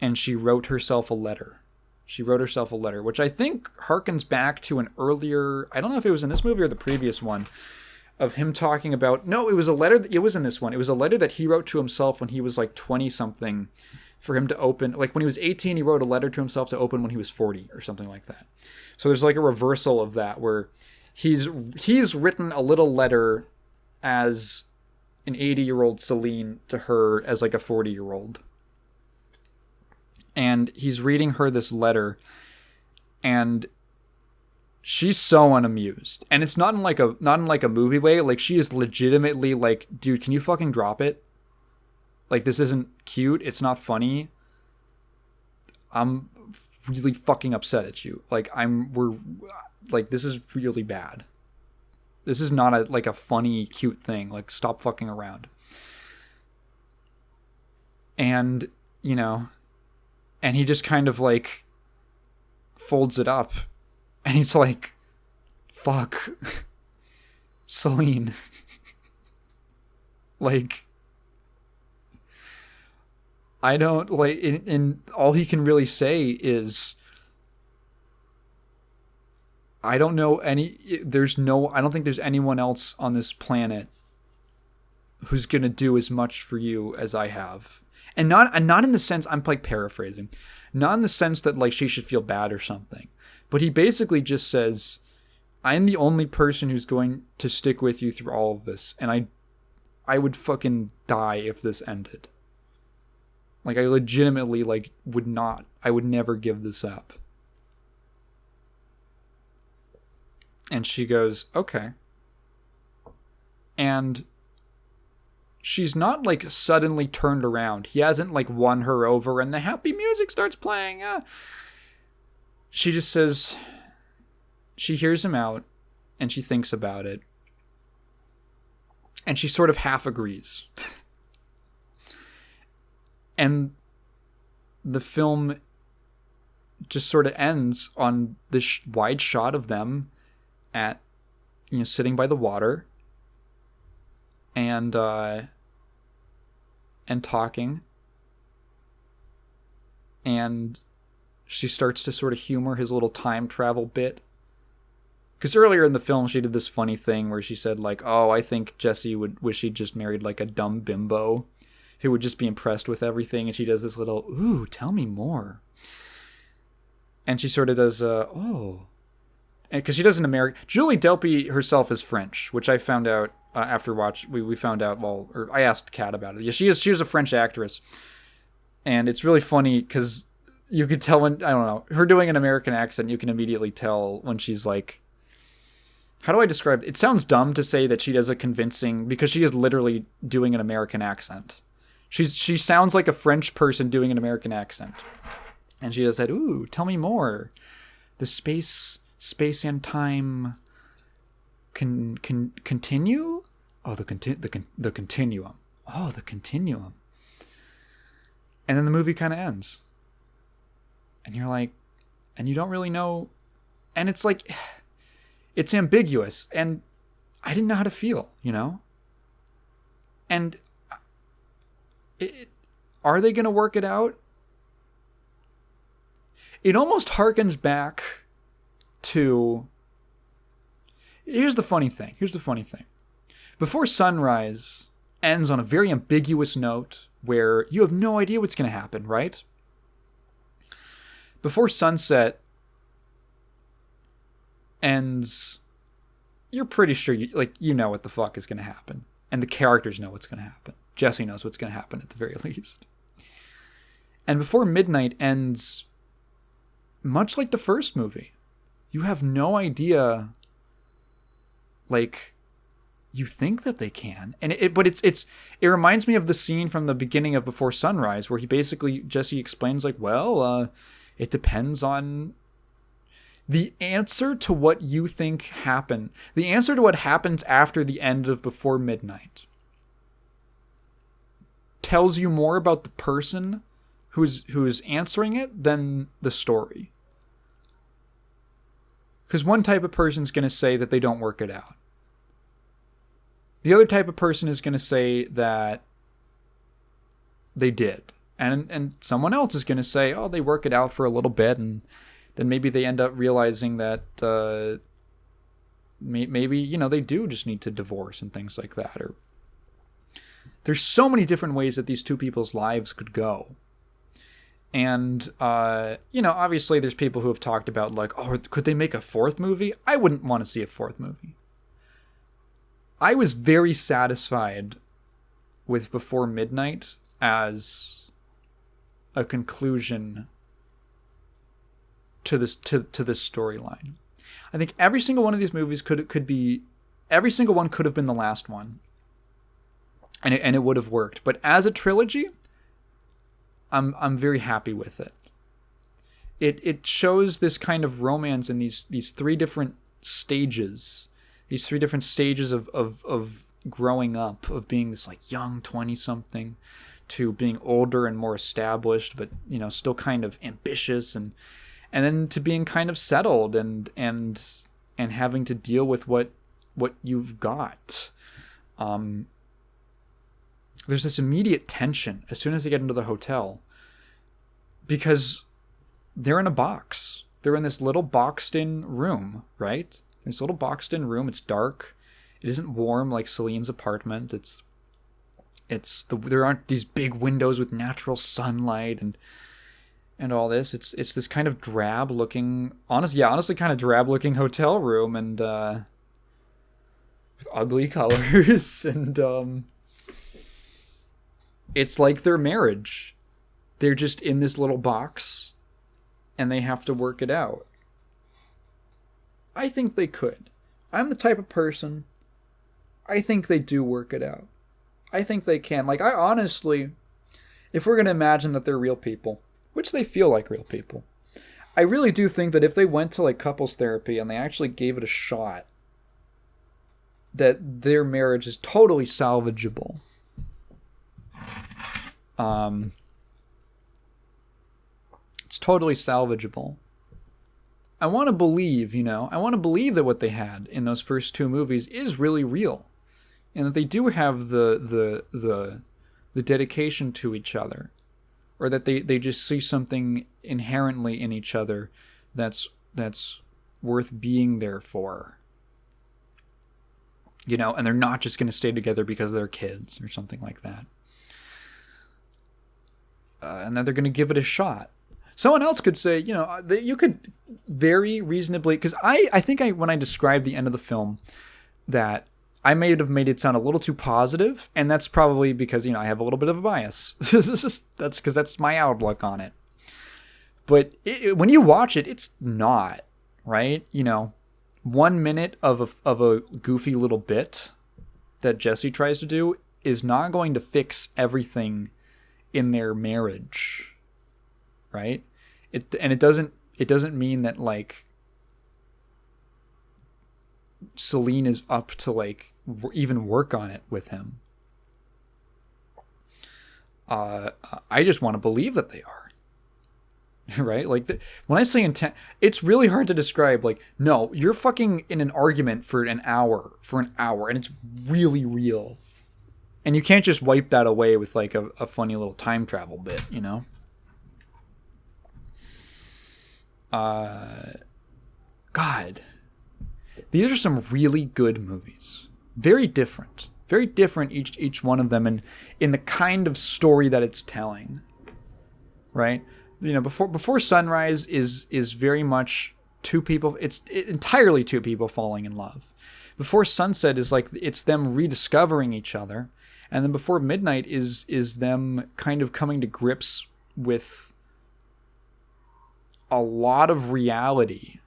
and she wrote herself a letter. Which I think harkens back to an earlier, I don't know if it was in this movie or the previous one, of him talking about, no, it was a letter, it was in this one. It was a letter that he wrote to himself when he was like 20 something, for him to open, like when he was 18, he wrote a letter to himself to open when he was 40 or something like that. So there's like a reversal of that, where he's written a little letter as an 80-year-old Celine to her as like a 40-year-old. And he's reading her this letter, and she's so unamused. And it's not in like a movie way. Like, she is legitimately like, dude, can you fucking drop it? Like, this isn't cute. It's not funny. I'm really fucking upset at you. Like, this is really bad. This is not a funny, cute thing. Like, stop fucking around. And, and he just kind of like folds it up, and he's like, fuck, Celine. Like, I don't, like, in all he can really say is, I don't think there's anyone else on this planet who's gonna do as much for you as I have. And not in the sense, I'm like paraphrasing, not in the sense that like she should feel bad or something, but he basically just says, I'm the only person who's going to stick with you through all of this, and I would fucking die if this ended. Like, I legitimately, like, I would never give this up. And she goes, okay. And she's not like suddenly turned around. He hasn't like won her over and the happy music starts playing. She just says, she hears him out and she thinks about it. And she sort of half agrees. And the film just sort of ends on this wide shot of them at, sitting by the water and talking. And she starts to sort of humor his little time travel bit. Because earlier in the film, she did this funny thing where she said, like, oh, I think Jesse would wish he'd just married, like, a dumb bimbo who would just be impressed with everything. And she does this little, ooh, tell me more. And she sort of does, oh. Because she does an American... Julie Delpy herself is French, which I found out after we found out, or I asked Kat about it. Yeah, she is a French actress. And it's really funny because you could tell when, I don't know, her doing an American accent, you can immediately tell when she's like, how do I describe it? It sounds dumb to say that she does a convincing, because she is literally doing an American accent. She sounds like a French person doing an American accent. And she does that, ooh, tell me more. The space and time can continue? Oh, the continuum. Oh, the continuum. And then the movie kind of ends. And you're like, and you don't really know. And it's like, it's ambiguous. And I didn't know how to feel, And are they going to work it out? It almost harkens back to... Here's the funny thing. Before Sunrise ends on a very ambiguous note where you have no idea what's going to happen, right? Before Sunset ends, you're pretty sure you know what the fuck is going to happen. And the characters know what's going to happen. Jesse knows what's going to happen at the very least. And Before Midnight ends much like the first movie. You have no idea, like, you think that they can. And it reminds me of the scene from the beginning of Before Sunrise where Jesse explains, like, well, it depends on the answer to what you think happened. The answer to what happens after the end of Before Midnight tells you more about the person who's answering it than the story. Because one type of person's going to say that they don't work it out. The other type of person is going to say that they did. And someone else is going to say, oh, they work it out for a little bit, and then maybe they end up realizing that maybe, they do just need to divorce and things like that. Or there's so many different ways that these two people's lives could go. And, obviously there's people who have talked about, like, oh, could they make a fourth movie? I wouldn't want to see a fourth movie. I was very satisfied with Before Midnight as a conclusion to this storyline. I think every single one of these movies every single one could have been the last one. And it would have worked. But as a trilogy, I'm very happy with it. It shows this kind of romance in these three different stages. These three different stages of growing up, of being this like young 20-something to being older and more established, but still kind of ambitious, and then to being kind of settled and having to deal with what you've got. There's this immediate tension as soon as they get into the hotel, because they're in a box. They're in this little boxed-in room, right? This little boxed-in room. It's dark. It isn't warm like Celine's apartment. There aren't these big windows with natural sunlight and all this. It's this kind of drab-looking, honestly kind of drab-looking hotel room, and with ugly colors, and it's like their marriage. They're just in this little box, and they have to work it out. I think they could. I'm the type of person, I think they do work it out. I think they can. Like, I honestly, if we're going to imagine that they're real people, which they feel like real people, I really do think that if they went to, like, couples therapy and they actually gave it a shot, that their marriage is totally salvageable. It's totally salvageable. I want to believe, I want to believe that what they had in those first two movies is really real, and that they do have the dedication to each other, or that they just see something inherently in each other that's worth being there for. And they're not just going to stay together because they're kids or something like that. And that they're going to give it a shot. Someone else could say, you could very reasonably, because I think when I described the end of the film, that I may have made it sound a little too positive, and that's probably because, I have a little bit of a bias. That's because that's my outlook on it. But when you watch it, it's not, right? 1 minute of a goofy little bit that Jesse tries to do is not going to fix everything in their marriage. Right? It doesn't mean that, like, Celine is up to, like, even work on it with him. I just want to believe that they are. Right? Like, when I say intent, it's really hard to describe. Like, no, you're fucking in an argument for an hour, and it's really real. And you can't just wipe that away with, like, a funny little time travel bit, God, these are some really good movies. Very different each one of them, and in the kind of story that it's telling. Right? Before Sunrise is very much two people. It's entirely two people falling in love. Before Sunset is like it's them rediscovering each other, and then Before Midnight is them kind of coming to grips with a lot of reality,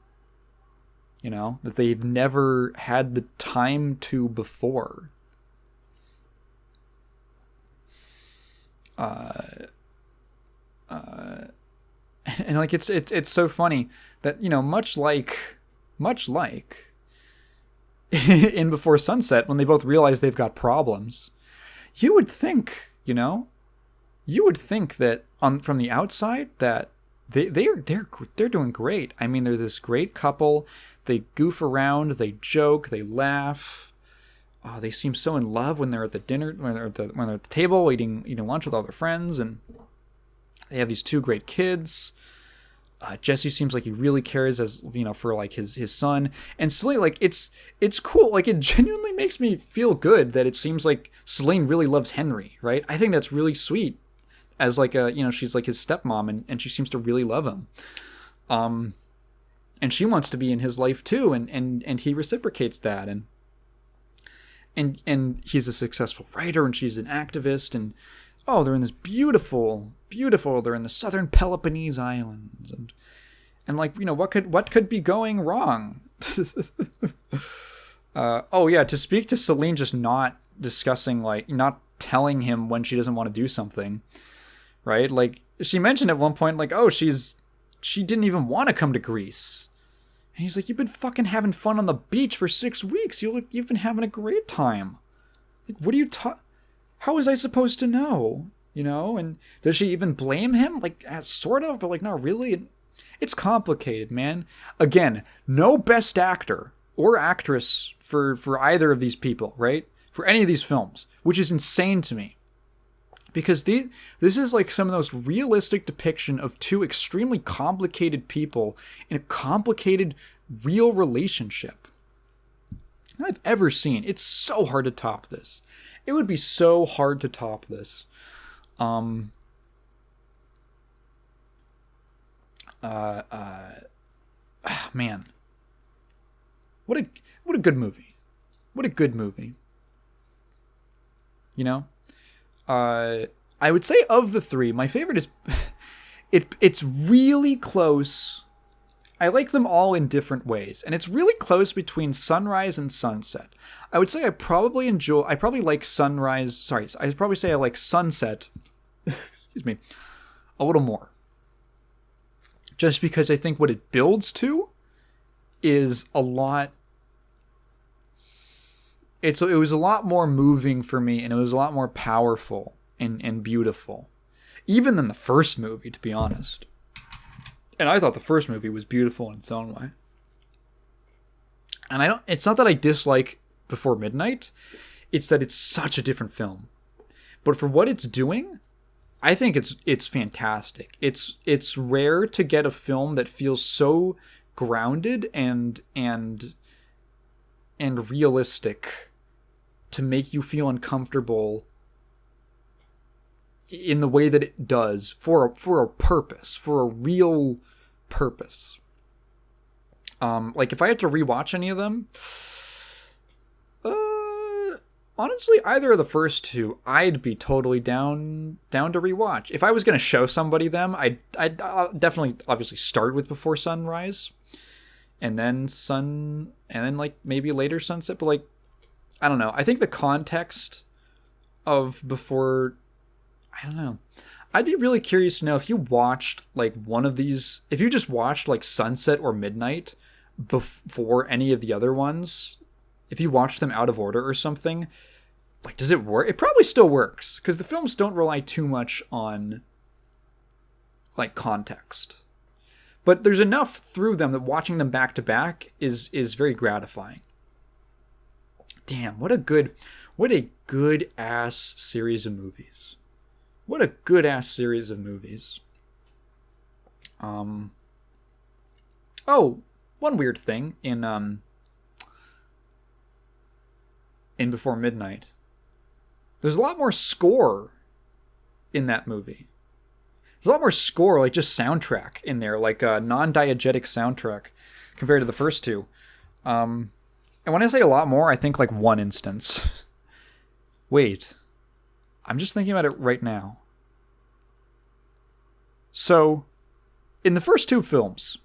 that they've never had the time to before. And like it's so funny that much like in Before Sunset, when they both realize they've got problems, you would think that from the outside that they're doing great. I mean, they're this great couple. They goof around, they joke, they laugh. They seem so in love when they're at the dinner, when they're at the table eating lunch with all their friends, and they have these two great kids. Jesse seems like he really cares for like his son, and Celine, like it's cool. Like, it genuinely makes me feel good that it seems like Celine really loves Henry, right? I think that's really sweet. As like she's like his stepmom, and she seems to really love him. And she wants to be in his life too, and he reciprocates that, and he's a successful writer, and she's an activist, and they're in this beautiful, they're in the southern Peloponnese Islands, and like, what could be going wrong? To speak to Celine just not discussing, like, not telling him when she doesn't want to do something. Right? Like, she mentioned at one point, like, she didn't even want to come to Greece. And he's like, you've been fucking having fun on the beach for 6 weeks. You've been having a great time. Like, what are you how was I supposed to know? And does she even blame him? Like, sort of, but like, not really. It's complicated, man. Again, no best actor or actress for either of these people, right? For any of these films, which is insane to me. Because this is like some of the most realistic depiction of two extremely complicated people in a complicated, real relationship I've ever seen. It's so hard to top this. It would be so hard to top this. Man. What a good movie. What a good movie. I would say of the three, my favorite is it's really close I like them all in different ways, and it's really close between sunrise and sunset. I would say I probably like sunrise. Sorry, I'd probably say I like sunset. Excuse me, a little more, just because I think what it builds to is a lot. It was a lot more moving for me, and it was a lot more powerful and beautiful, even than the first movie, to be honest. And I thought the first movie was beautiful in its own way. And it's not that I dislike Before Midnight, it's that it's such a different film. But for what it's doing, I think it's fantastic. It's rare to get a film that feels so grounded and realistic to make you feel uncomfortable in the way that it does for a purpose, for a real purpose. Like if I had to rewatch any of them, honestly, either of the first two, I'd be totally down to rewatch. If I was going to show somebody them, I'd definitely obviously start with Before Sunrise, and then like maybe later Sunset. But like, I don't know. I think the context of Before, I don't know. I'd be really curious to know if you watched like one of these, if you just watched like Sunset or Midnight before any of the other ones, if you watched them out of order or something, like, does it work? It probably still works, because the films don't rely too much on like context. But there's enough through them that watching them back to back is very gratifying. Damn, what a good ass series of movies. What a good ass series of movies. Oh, one weird thing in Before Midnight. There's a lot more score in that movie. There's a lot more score, like just soundtrack in there, like a non-diegetic soundtrack compared to the first two. And when I say a lot more, I think like one instance. Wait. I'm just thinking about it right now. So, in the first two films,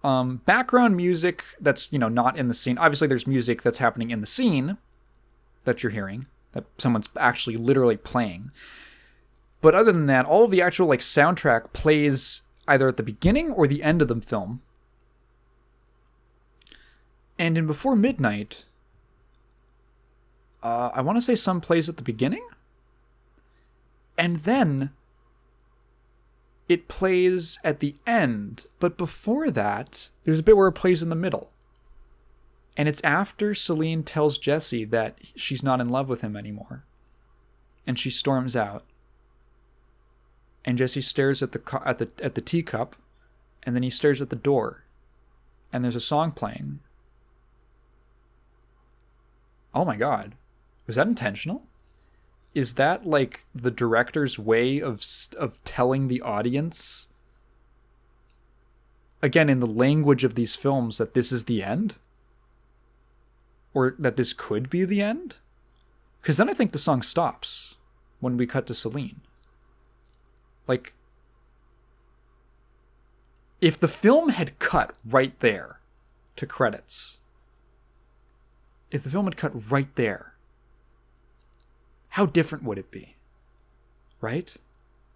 background music that's, not in the scene. Obviously, there's music that's happening in the scene that you're hearing, that someone's actually literally playing. But other than that, all of the actual like soundtrack plays either at the beginning or the end of the film. And in Before Midnight, I want to say some plays at the beginning, and then it plays at the end. But before that, there's a bit where it plays in the middle. And it's after Celine tells Jesse that she's not in love with him anymore. And she storms out. And Jesse stares at the teacup, and then he stares at the door. And there's a song playing. Oh my god. Was that intentional? Is that like the director's way of telling the audience, again in the language of these films, that this is the end? Or that this could be the end? Because then I think the song stops when we cut to Celine. Like, if the film had cut right there to credits, how different would it be? Right?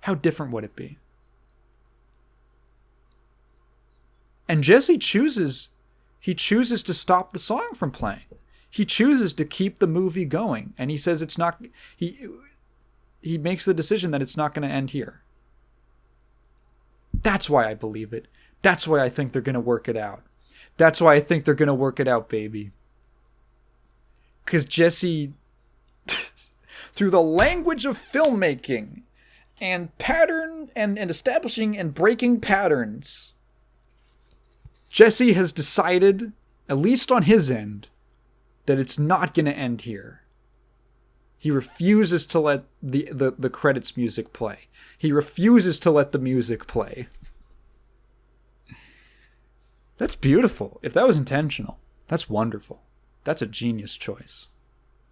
How different would it be? And Jesse chooses to stop the song from playing. He chooses to keep the movie going, and he says it's not, he makes the decision that it's not going to end here. That's why I believe it. That's why I think they're going to work it out. That's why I think they're going to work it out, baby. Because Jesse, through the language of filmmaking and pattern and establishing and breaking patterns, Jesse has decided, at least on his end, that it's not going to end here. He refuses to let the credits music play. He refuses to let the music play. That's beautiful. If that was intentional, that's wonderful. That's a genius choice.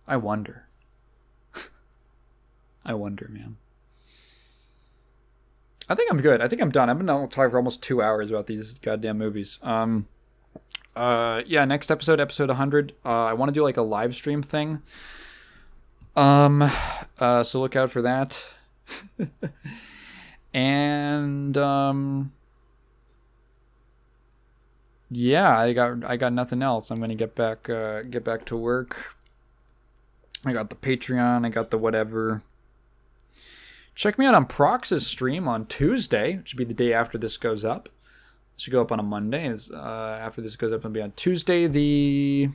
I wonder. I wonder, man. I think I'm good. I think I'm done. I've been talking for almost 2 hours about these goddamn movies. Yeah, next episode 100. I want to do like a live stream thing. So look out for that. And yeah, I got nothing else. I'm gonna get back to work. I got the Patreon. I got the whatever. Check me out on Prox's stream on Tuesday, which should be the day after this goes up. It should go up on a Monday. After this goes up, it'll be on Tuesday, the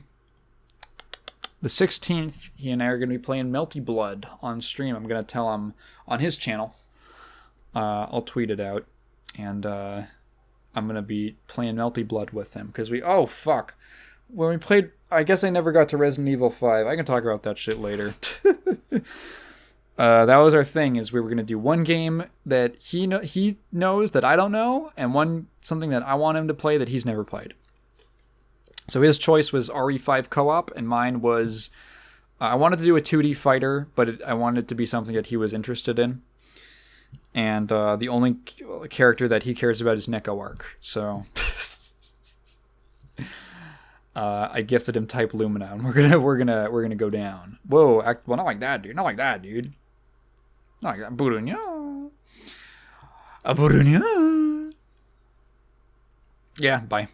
16th. He and I are going to be playing Melty Blood on stream. I'm going to tell him on his channel. I'll tweet it out. And I'm going to be playing Melty Blood with him. Because oh, fuck. When we played, I guess I never got to Resident Evil 5. I can talk about that shit later. That was our thing, is we were going to do one game that he knows that I don't know, and something that I want him to play that he's never played. So his choice was RE5 co-op, and mine was, I wanted to do a 2D fighter, but I wanted it to be something that he was interested in. And the only character that he cares about is Neko Arc. So I gifted him Type Lumina, and we're gonna go down. Whoa, well, not like that, dude. Not like that, dude. Not like that. Burunya. A Burunya. Yeah, bye.